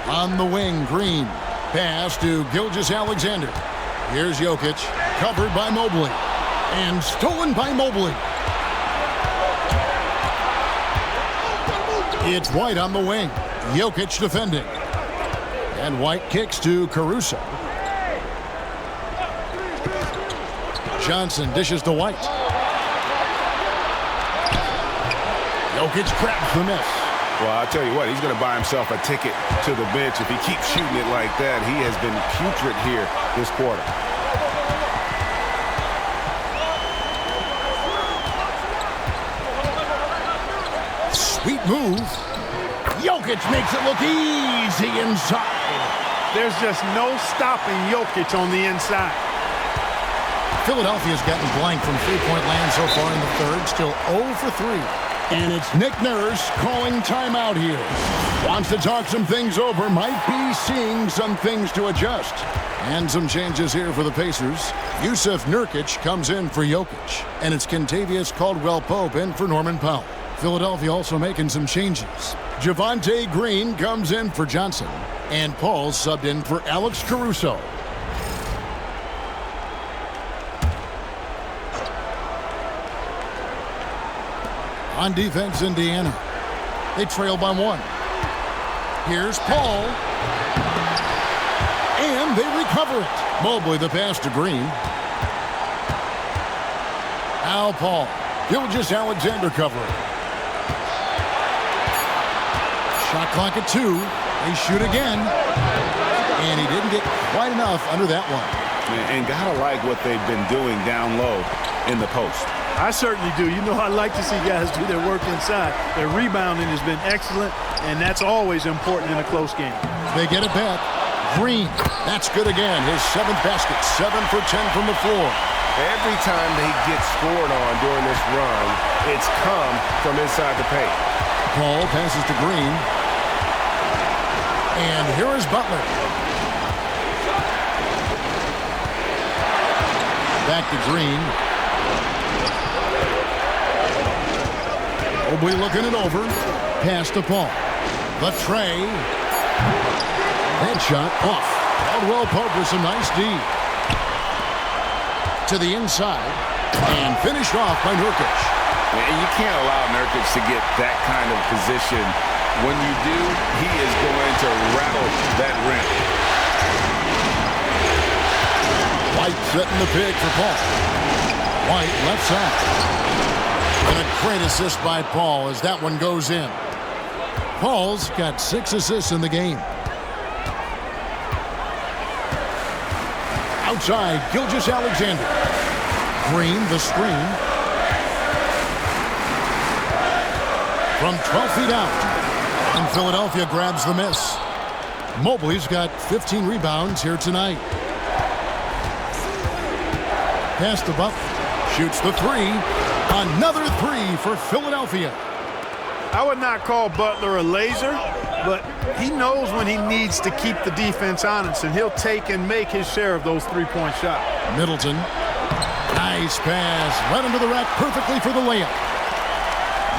On the wing, Green. Pass to Gilgeous-Alexander. Here's Jokic. Covered by Mobley. And stolen by Mobley. It's White on the wing. Jokic defending. And White kicks to Caruso. Johnson dishes to White. Jokic grabs the miss. Well, I'll tell you what, he's going to buy himself a ticket to the bench if he keeps shooting it like that. He has been putrid here this quarter. Sweet move. Jokic makes it look easy inside. There's just no stopping Jokic on the inside. Philadelphia's gotten blank from three-point land so far in the third. Still 0 for 3. And it's Nick Nurse calling timeout here. Wants to talk some things over. Might be seeing some things to adjust. And some changes here for the Pacers. Yusuf Nurkic comes in for Jokic. And it's Kentavious Caldwell-Pope in for Norman Powell. Philadelphia also making some changes. Javonte Green comes in for Johnson. And Paul subbed in for Alex Caruso. On defense, Indiana. They trail by 1. Here's Paul. And they recover it. Mobley the pass to Green. Al Paul. Gilgeous-Alexander covering. Shot clock at 2. They shoot again. And he didn't get quite enough under that one. And gotta like what they've been doing down low in the post. I certainly do. You know, I like to see guys do their work inside. Their rebounding has been excellent, and that's always important in a close game. They get it back. Green. That's good again. His 7th basket. 7 for 10 from the floor. Every time they get scored on during this run, it's come from inside the paint. Paul passes to Green. And here is Butler. Back to Green. Mobley looking it over. Pass to Paul. The tray. Headshot off. Caldwell-Pope with some nice D. To the inside. And finished off by Nurkic. And you can't allow Nurkic to get that kind of position. When you do, he is going to rattle that rim. White setting the pick for Paul. White left side. And a great assist by Paul as that one goes in. Paul's got 6 assists in the game. Outside, Gilgeous-Alexander. Green, the screen. From 12 feet out. And Philadelphia grabs the miss. Mobley's got 15 rebounds here tonight. Pass to Butler. Shoots the 3. Another 3 for Philadelphia. I would not call Butler a laser, but he knows when he needs to keep the defense honest, and he'll take and make his share of those three-point shots. Middleton. Nice pass. Right into the rack perfectly for the layup.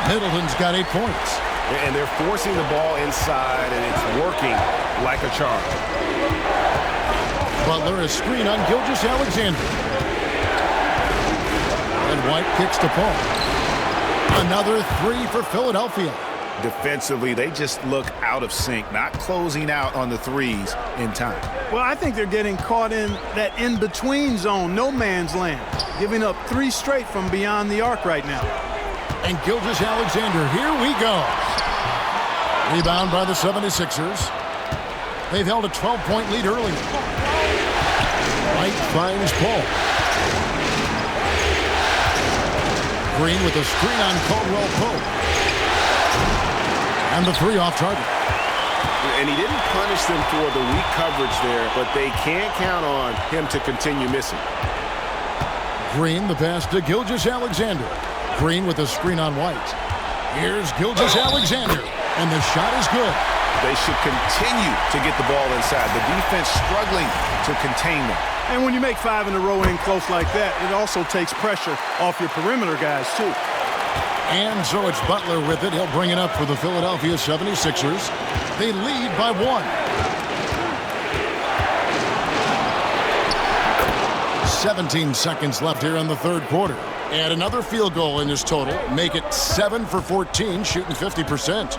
Middleton's got 8 points. And they're forcing the ball inside, and it's working like a charm. Butler a screen on Gilgeous-Alexander. And White kicks to Paul. Another 3 for Philadelphia. Defensively, they just look out of sync, not closing out on the threes in time. Well, I think they're getting caught in that in-between zone, no man's land, giving up 3 straight from beyond the arc right now. And Gilgeous-Alexander, here we go. Rebound by the 76ers. They've held a 12-point lead early. White finds Paul. Green with a screen on Caldwell-Pope. And the 3 off target. And he didn't punish them for the weak coverage there, but they can't count on him to continue missing. Green, the pass to Gilgeous-Alexander. Green with a screen on White. Here's Gilgeous-Alexander, and the shot is good. They should continue to get the ball inside. The defense struggling to contain them. And when you make 5 in a row in close like that, it also takes pressure off your perimeter guys, too. And so it's Butler with it. He'll bring it up for the Philadelphia 76ers. They lead by 1. 17 seconds left here in the third quarter. And another field goal in his total. Make it 7 for 14, shooting 50%.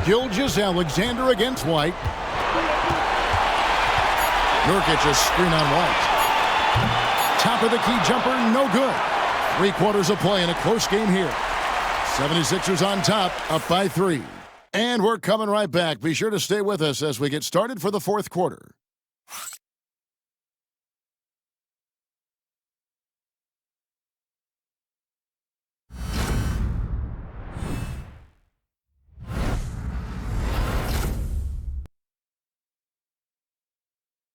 Gilgeous-Alexander against White. Nurkic a screen on White. Top of the key jumper, no good. 3 quarters of play in a close game here. 76ers on top, up by 3. And we're coming right back. Be sure to stay with us as we get started for the fourth quarter.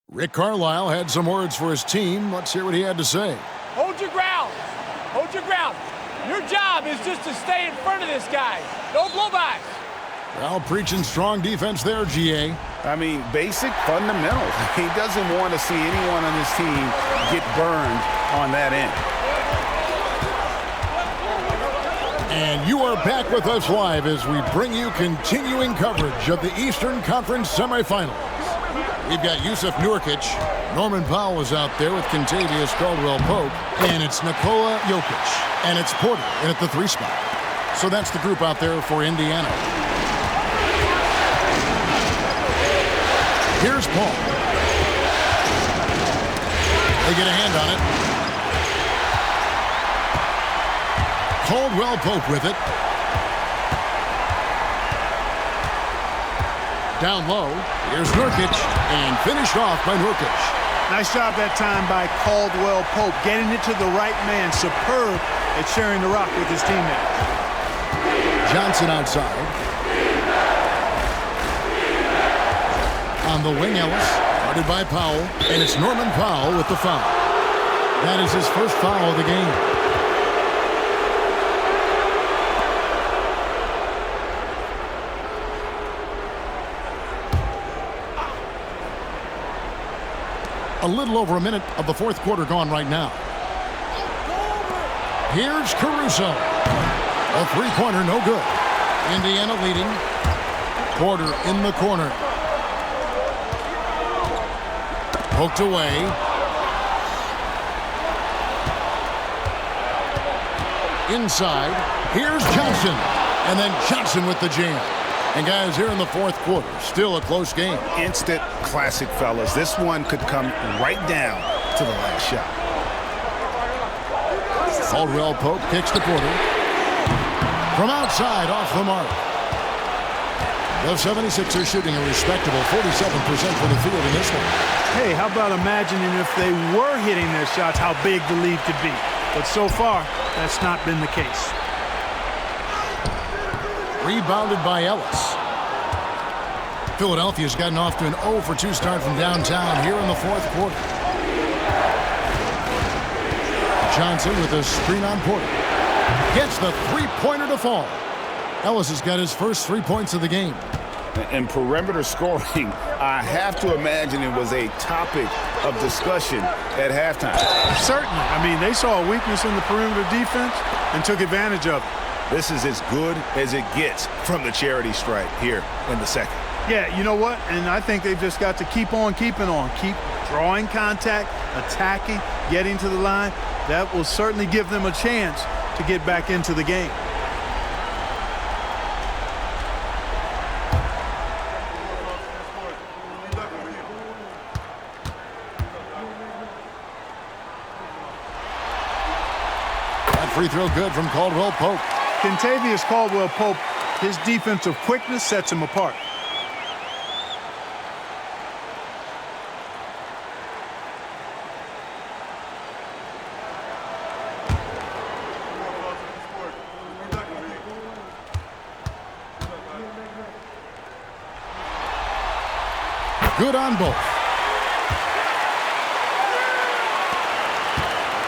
Rick Carlisle had some words for his team. Let's hear what he had to say. Hold your ground. Hold your ground. Your job is just to stay in front of this guy. No blow-bys. Well, preaching strong defense there, GA. I mean, basic fundamentals. He doesn't want to see anyone on his team get burned on that end. And you are back with us live as we bring you continuing coverage of the Eastern Conference semifinals. We've got Yusuf Nurkic. Norman Powell is out there with Kentavious Caldwell-Pope. And it's Nikola Jokic. And it's Porter in at the 3 spot. So that's the group out there for Indiana. Here's Paul. They get a hand on it. Caldwell-Pope with it. Down low, here's Nurkic, and finished off by Nurkic. Nice job that time by Caldwell-Pope, getting it to the right man. Superb at sharing the rock with his teammate. Johnson outside. On the wing, Ellis, guarded by Powell, and it's Norman Powell with the foul. That is his first foul of the game. A little over a minute of the fourth quarter gone right now. Here's Caruso. A 3-pointer, no good. Indiana leading. Porter in the corner. Poked away. Inside. Here's Johnson. And then Johnson with the jam. And guys, here in the fourth quarter, still a close game. Instant classic, fellas. This one could come right down to the last shot. Caldwell-Pope kicks to Porter. From outside, off the mark. The 76ers shooting a respectable 47% from the field in this one. Hey, how about imagining if they were hitting their shots, how big the lead could be. But so far, that's not been the case. Rebounded by Ellis. Philadelphia's gotten off to an 0-for-2 start from downtown here in the fourth quarter. Johnson with a screen on Porter. Gets the 3-pointer to fall. Ellis has got his first 3 points of the game. And perimeter scoring, I have to imagine it was a topic of discussion at halftime. Certainly. I mean, they saw a weakness in the perimeter defense and took advantage of it. This is as good as it gets from the charity stripe here in the second. Yeah, you know what? And I think they've just got to keep on keeping on. Keep drawing contact, attacking, getting to the line. That will certainly give them a chance to get back into the game. That free throw good from Caldwell-Pope. Kentavious Caldwell-Pope, his defensive quickness sets him apart. Good on both.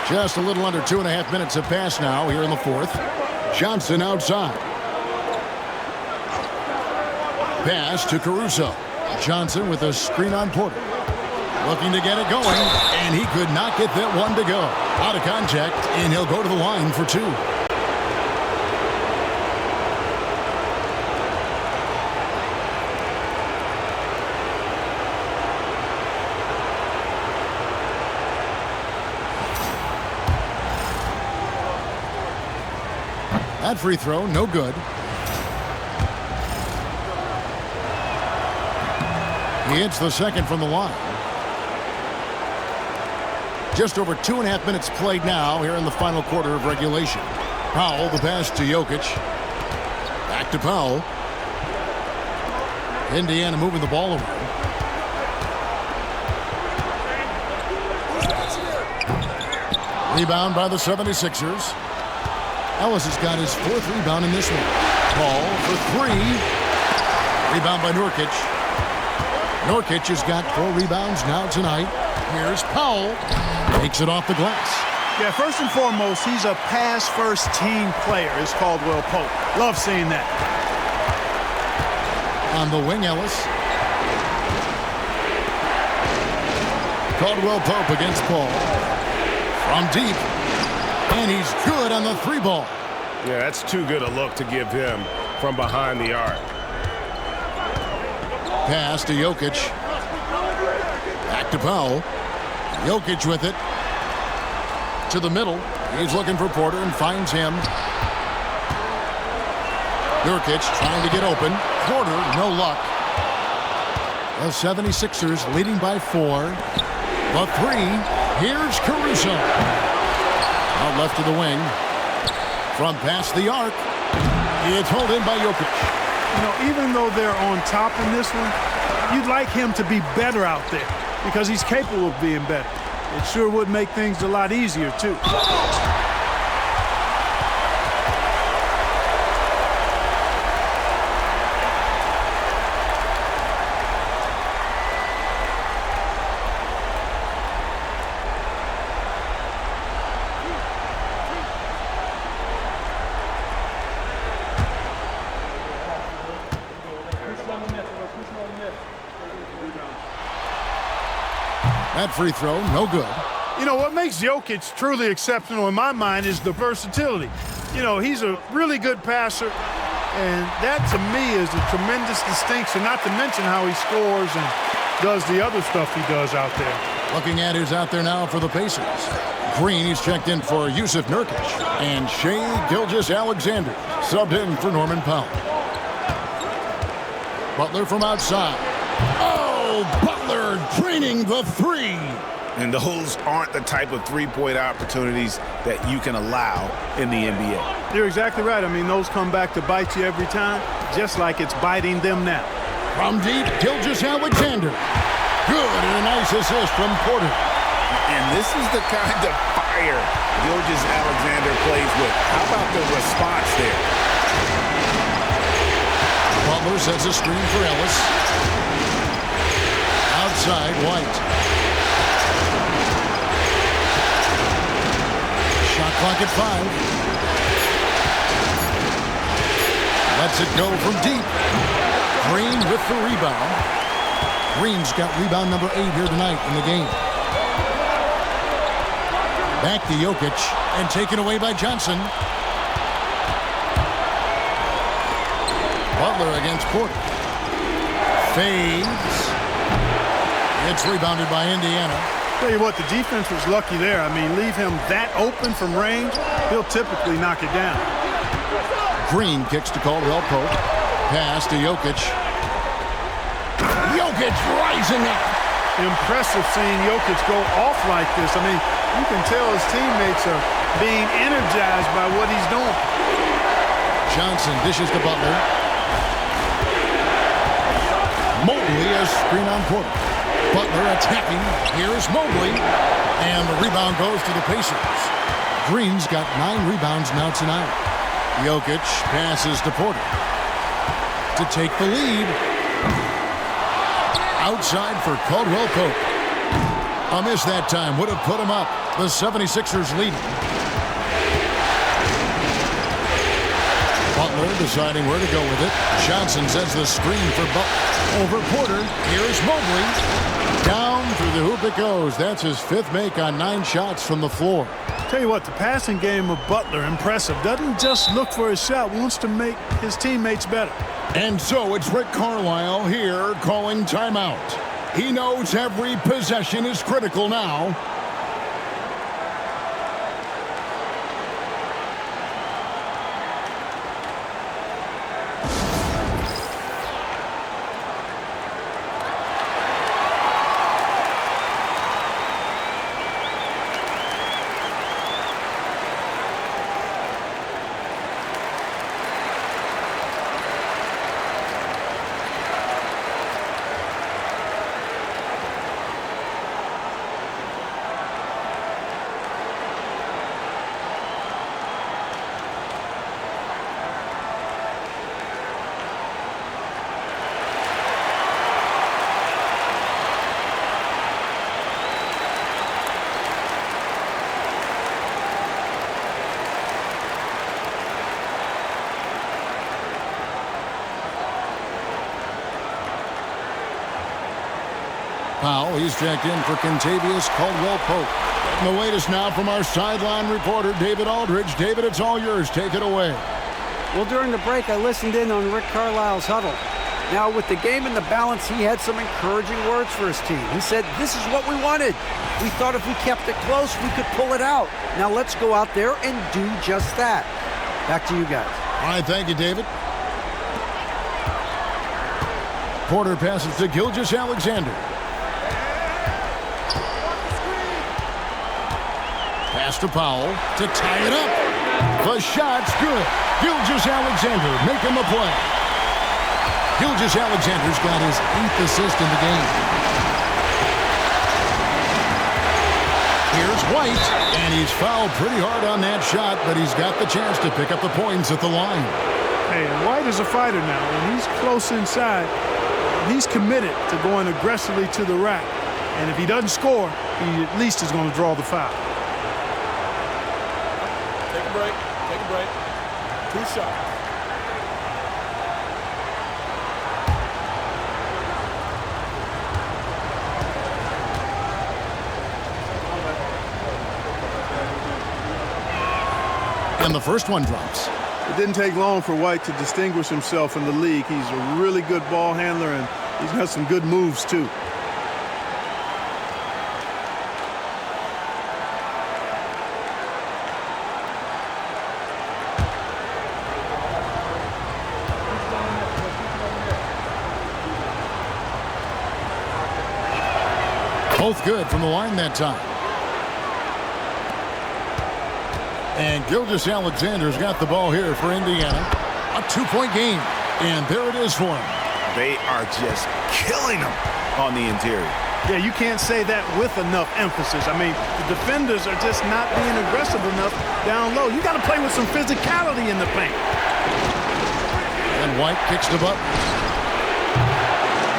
Just a little under 2.5 minutes have passed now here in the fourth. Johnson outside. Pass to Caruso. Johnson with a screen on Porter. Looking to get it going, and he could not get that one to go. Out of contact, and he'll go to the line for two. That free throw, no good. He hits the second from the line. Just over 2.5 minutes played now here in the final quarter of regulation. Powell, the pass to Jokic. Back to Powell. Indiana moving the ball around. Rebound by the 76ers. Ellis has got his fourth rebound in this one. Ball for three. Rebound by Nurkic. Nurkic has got 4 rebounds now tonight. Here's Powell. Takes it off the glass. Yeah, first and foremost, he's a pass-first team player, is Caldwell Pope. Love seeing that. On the wing, Ellis. Caldwell Pope against Paul. From deep. And he's good on the 3 ball. Yeah, that's too good a look to give him from behind the arc. Pass to Jokic. Back to Powell. Jokic with it. To the middle. He's looking for Porter and finds him. Nurkic trying to get open. Porter, no luck. The 76ers leading by 4. The 3. Here's Caruso. Out left to the wing. From past the arc. It's held in by Jokic. You know, even though they're on top in this one, you'd like him to be better out there because he's capable of being better. It sure would make things a lot easier, too. That free throw, no good. You know, what makes Jokic truly exceptional in my mind is the versatility. You know, he's a really good passer, and that to me is a tremendous distinction, not to mention how he scores and does the other stuff he does out there. Looking at who's out there now for the Pacers. Green, he's checked in for Yusuf Nurkic. And Shai Gilgeous-Alexander subbed in for Norman Powell. Butler from outside. Oh, Butler draining the 3. And those aren't the type of three-point opportunities that you can allow in the NBA. You're exactly right. I mean, those come back to bite you every time, just like it's biting them now. From deep, Gilgeous-Alexander. Good, and a nice assist from Porter. And this is the kind of fire Gilgeous-Alexander plays with. How about the response there? Butler sets a screen for Ellis. Outside, White. Shot clock at 5. Lets it go from deep. Green with the rebound. Green's got rebound number 8 here tonight in the game. Back to Jokic and taken away by Johnson. Butler against Porter. Fades. It's rebounded by Indiana. Tell you what, the defense was lucky there. I mean, leave him that open from range, he'll typically knock it down. Green kicks to Caldwell Pope. Pass to Jokic. Jokic rising up. Impressive seeing Jokic go off like this. I mean, you can tell his teammates are being energized by what he's doing. Johnson dishes to Butler. Mobley a screen on Porter. Butler attacking. Here's Mobley. And the rebound goes to the Pacers. Green's got 9 rebounds now tonight. Jokic passes to Porter to take the lead. Outside for Caldwell Pope. A miss that time would have put him up. The 76ers leading. Butler deciding where to go with it. Johnson sends the screen for Butler. Over Porter. Here's Mobley. Down through the hoop it goes. That's his 5th make on 9 shots from the floor. Tell you what, the passing game of Butler, impressive. Doesn't just look for his shot, wants to make his teammates better. And so it's Rick Carlisle here calling timeout. He knows every possession is critical now. Powell, he's checked in for Kentavious Caldwell-Pope. And the latest now from our sideline reporter, David Aldridge. David, it's all yours. Take it away. Well, during the break, I listened in on Rick Carlisle's huddle. Now, with the game in the balance, he had some encouraging words for his team. He said, this is what we wanted. We thought if we kept it close, we could pull it out. Now, let's go out there and do just that. Back to you guys. All right, thank you, David. Porter passes to Gilgeous-Alexander. Pass to Powell to tie it up. The shot's good. Gilgeous-Alexander making the play. Gilgeous-Alexander's got his 8th assist in the game. Here's White, and he's fouled pretty hard on that shot, but he's got the chance to pick up the points at the line. Hey, White is a fighter now. When he's close inside, he's committed to going aggressively to the rack. And if he doesn't score, he at least is going to draw the foul. Take a break. Take a break. 2 shots. And the first one drops. It didn't take long for White to distinguish himself in the league. He's a really good ball handler, and he's got some good moves, too. Both good from the line that time. And Gilgeous-Alexander's got the ball here for Indiana. A 2-point game. And there it is for him. They are just killing them on the interior. Yeah, you can't say that with enough emphasis. I mean, the defenders are just not being aggressive enough down low. You got to play with some physicality in the paint. And White kicks the button.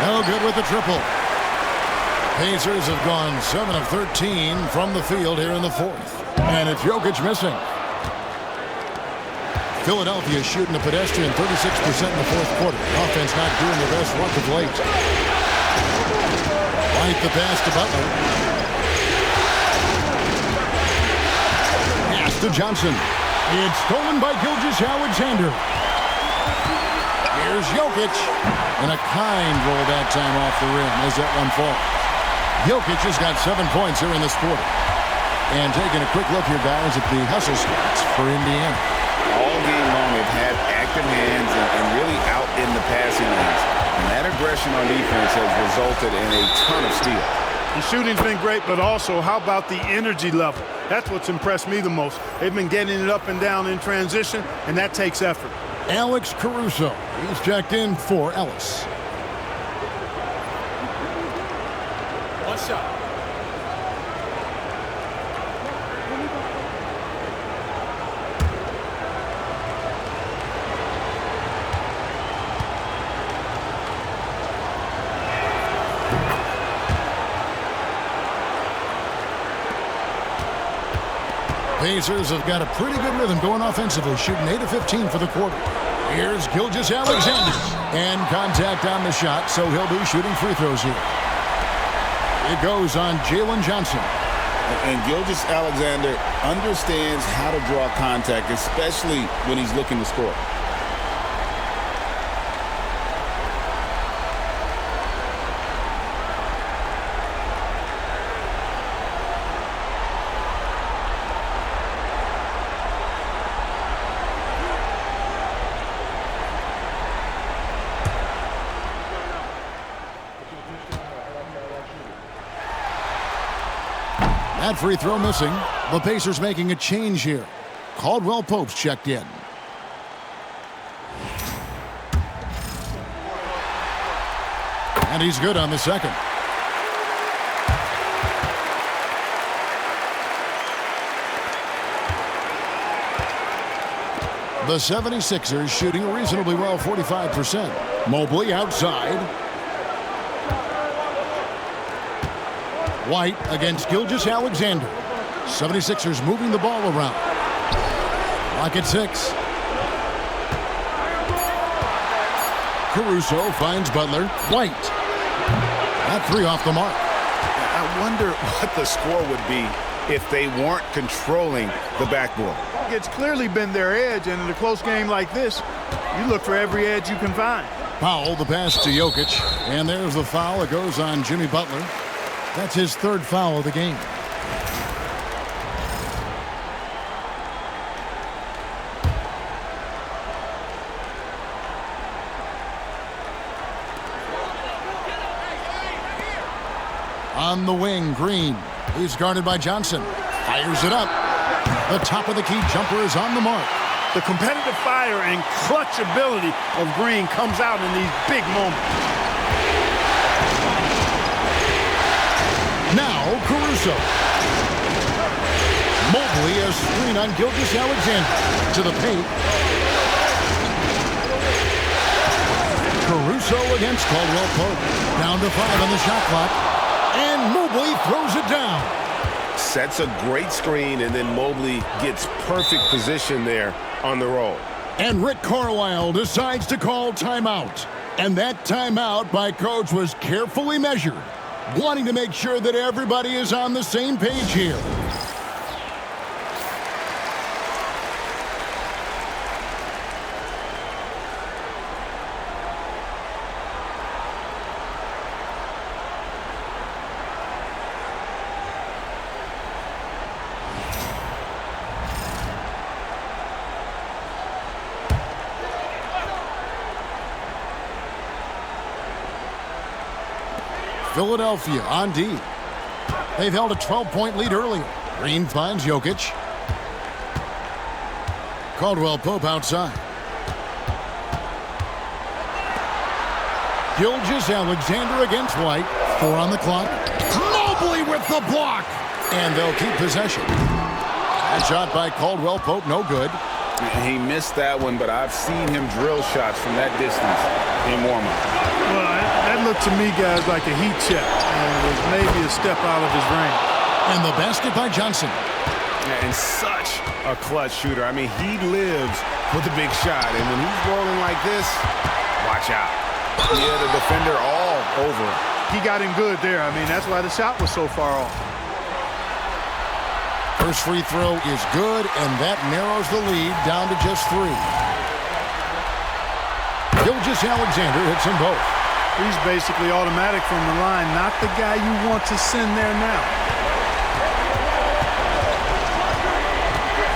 No good with the triple. Pacers have gone 7 of 13 from the field here in the 4th. And it's Jokic missing. Philadelphia shooting a pedestrian 36% in the 4th quarter. Offense not doing their best work of late. White the pass to Butler. Pass to Johnson. It's stolen by Gilgeous-Alexander. Here's Jokic. And a kind roll that time off the rim as that one falls. Jokic has got 7 points here in this quarter. And taking a quick look here, guys, at the hustle stats for Indiana. All game long, they've had active hands and really out in the passing lanes. And that aggression on defense has resulted in a ton of steals. The shooting's been great, but also, how about the energy level? That's what's impressed me the most. They've been getting it up and down in transition, and that takes effort. Alex Caruso, he's checked in for Ellis. 1 shot. Pacers have got a pretty good rhythm going offensively, shooting 8 of 15 for the quarter. Here's Gilgeous-Alexander. And contact on the shot, so he'll be shooting free throws here. It goes on Jalen Johnson. And Gilgeous-Alexander understands how to draw contact, especially when he's looking to score. That free throw missing. The Pacers making a change here. Caldwell Pope's checked in. And he's good on the second. The 76ers shooting reasonably well, 45%. Mobley outside. White against Gilgeous-Alexander. 76ers moving the ball around. Clock at 6. Caruso finds Butler. White. That three off the mark. I wonder what the score would be if they weren't controlling the backboard. It's clearly been their edge, and in a close game like this, you look for every edge you can find. Powell, the pass to Jokic. And there's the foul. It goes on Jimmy Butler. That's his third foul of the game. On the wing, Green. He's guarded by Johnson. Fires it up. The top of the key jumper is on the mark. The competitive fire and clutch ability of Green comes out in these big moments. Now, Caruso. Mobley, a screen on Gilgeous-Alexander. To the paint. Caruso against Caldwell Pope. Down to 5 on the shot clock. And Mobley throws it down. Sets a great screen, and then Mobley gets perfect position there on the roll. And Rick Carlisle decides to call timeout. And that timeout by Coach was carefully measured, wanting to make sure that everybody is on the same page here. Philadelphia on D. They've held a 12-point lead earlier. Green finds Jokic. Caldwell Pope outside. Gilgeous-Alexander against White. 4 on the clock. Mobley with the block. And they'll keep possession. That shot by Caldwell Pope, no good. He missed that one, but I've seen him drill shots from that distance in warm-up. Well, that looked to me, guys, like a heat check. And it was maybe a step out of his range. And the basket by Johnson. And such a clutch shooter. I mean, he lives with a big shot. And when he's rolling like this, watch out. Yeah, the defender all over him. He got him good there. I mean, that's why the shot was so far off. First free throw is good, and that narrows the lead down to just 3. Gilgeous-Alexander hits them both. He's basically automatic from the line, not the guy you want to send there now.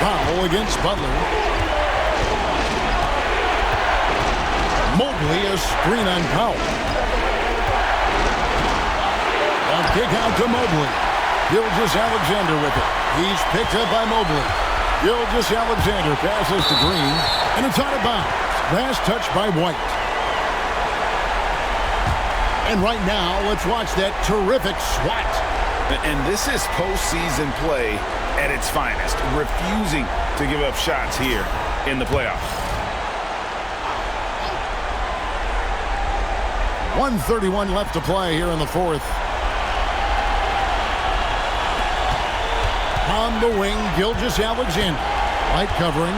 Foul against Butler. Mobley, a screen on Powell. A kick out to Mobley. Gilgeous-Alexander with it. He's picked up by Mobley. Gilgeous-Alexander passes to Green, and it's out of bounds. Last touch by White. And right now, let's watch that terrific swat. And this is postseason play at its finest, refusing to give up shots here in the playoffs. 1:31 left to play here in the fourth. On the wing, Gilgeous-Alexander. Light covering.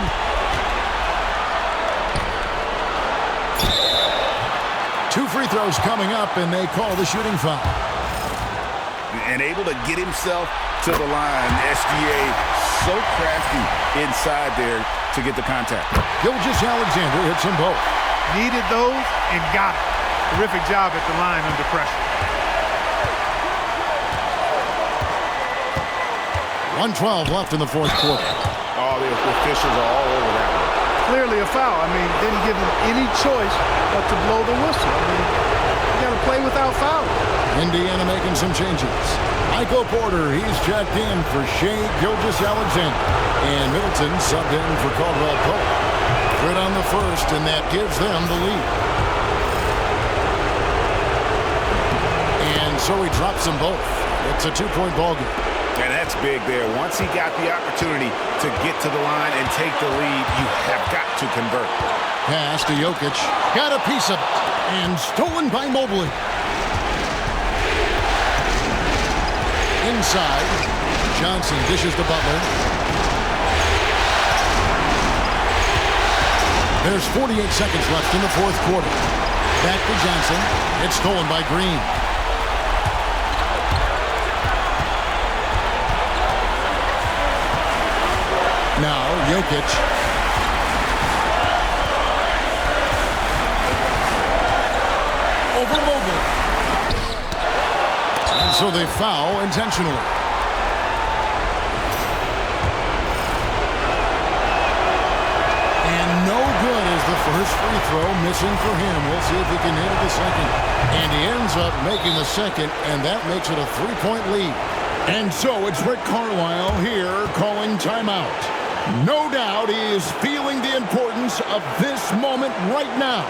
Two free throws coming up, and they call the shooting foul. And able to get himself to the line. SGA so crafty inside there to get the contact. Gilgeous-Alexander hits them both. Needed those and got it. Terrific job at the line under pressure. 1:12 left in the fourth quarter. Oh, the officials are all over that one. Clearly a foul. I mean, didn't give him any choice but to blow the whistle. I mean, you got to play without fouling. Indiana making some changes. Michael Porter, he's checked in for Shai Gilgeous-Alexander. And Middleton subbed in for Caldwell Pope. Good on the first, and that gives them the lead. And so he drops them both. It's a two-point ball game. And that's big there. Once he got the opportunity to get to the line and take the lead, you have got to convert. Pass to Jokic. Got a piece of it. And stolen by Mobley. Inside. Johnson dishes to Butler. There's 48 seconds left in the fourth quarter. Back to Johnson. It's stolen by Green. Now, Jokic. Over Mobley. And so they foul intentionally. And no good is the first free throw, missing for him. We'll see if he can hit the second. And he ends up making the second, and that makes it a three-point lead. And so it's Rick Carlisle here calling timeout. No doubt he is feeling the importance of this moment right now.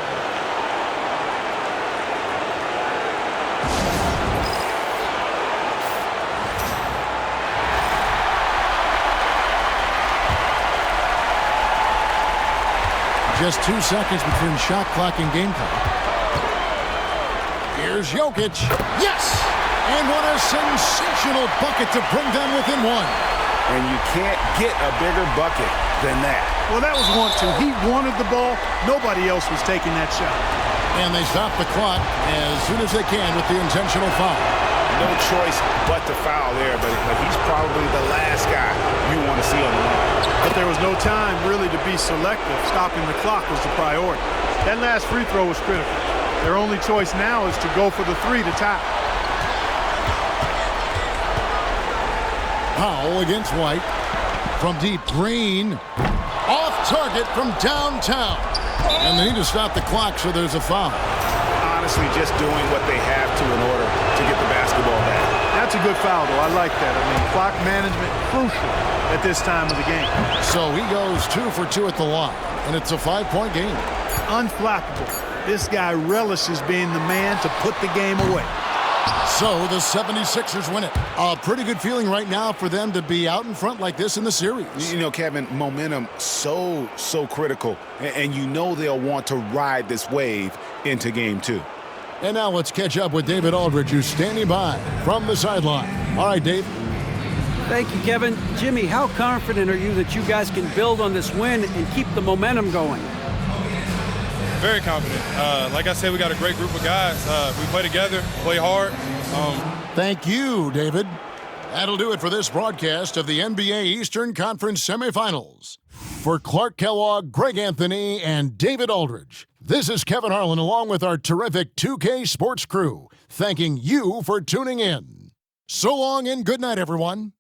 Just 2 seconds between shot clock and game clock. Here's Jokic. Yes! And what a sensational bucket to bring them within one. And you can't get a bigger bucket than that. Well, that was 1-2. He wanted the ball. Nobody else was taking that shot. And they stop the clock as soon as they can with the intentional foul. No choice but to foul there, but he's probably the last guy you want to see on the line. But there was no time really to be selective. Stopping the clock was the priority. That last free throw was critical. Their only choice now is to go for the three to tie. Powell against White. From deep, Green. Off target from downtown. And they need to stop the clock, so there's a foul. Honestly, just doing what they have to in order to get the basketball back. That's a good foul, though. I like that. I mean, clock management crucial at this time of the game. So he goes 2 for 2 at the line, and it's a 5-point game. Unflappable. This guy relishes being the man to put the game away. So the 76ers win it. A pretty good feeling right now for them to be out in front like this in the series. You know, Kevin, momentum so critical. And you know they'll want to ride this wave into game 2. And now let's catch up with David Aldridge, who's standing by from the sideline. All right, Dave. Thank you, Kevin. Jimmy, how confident are you that you guys can build on this win and keep the momentum going? Very confident. Like I said, we got a great group of guys. We play together, play hard. Thank you, David. That'll do it for this broadcast of the NBA Eastern Conference Semifinals. For Clark Kellogg, Greg Anthony, and David Aldridge, this is Kevin Harlan along with our terrific 2K Sports crew, thanking you for tuning in. So long and good night, everyone.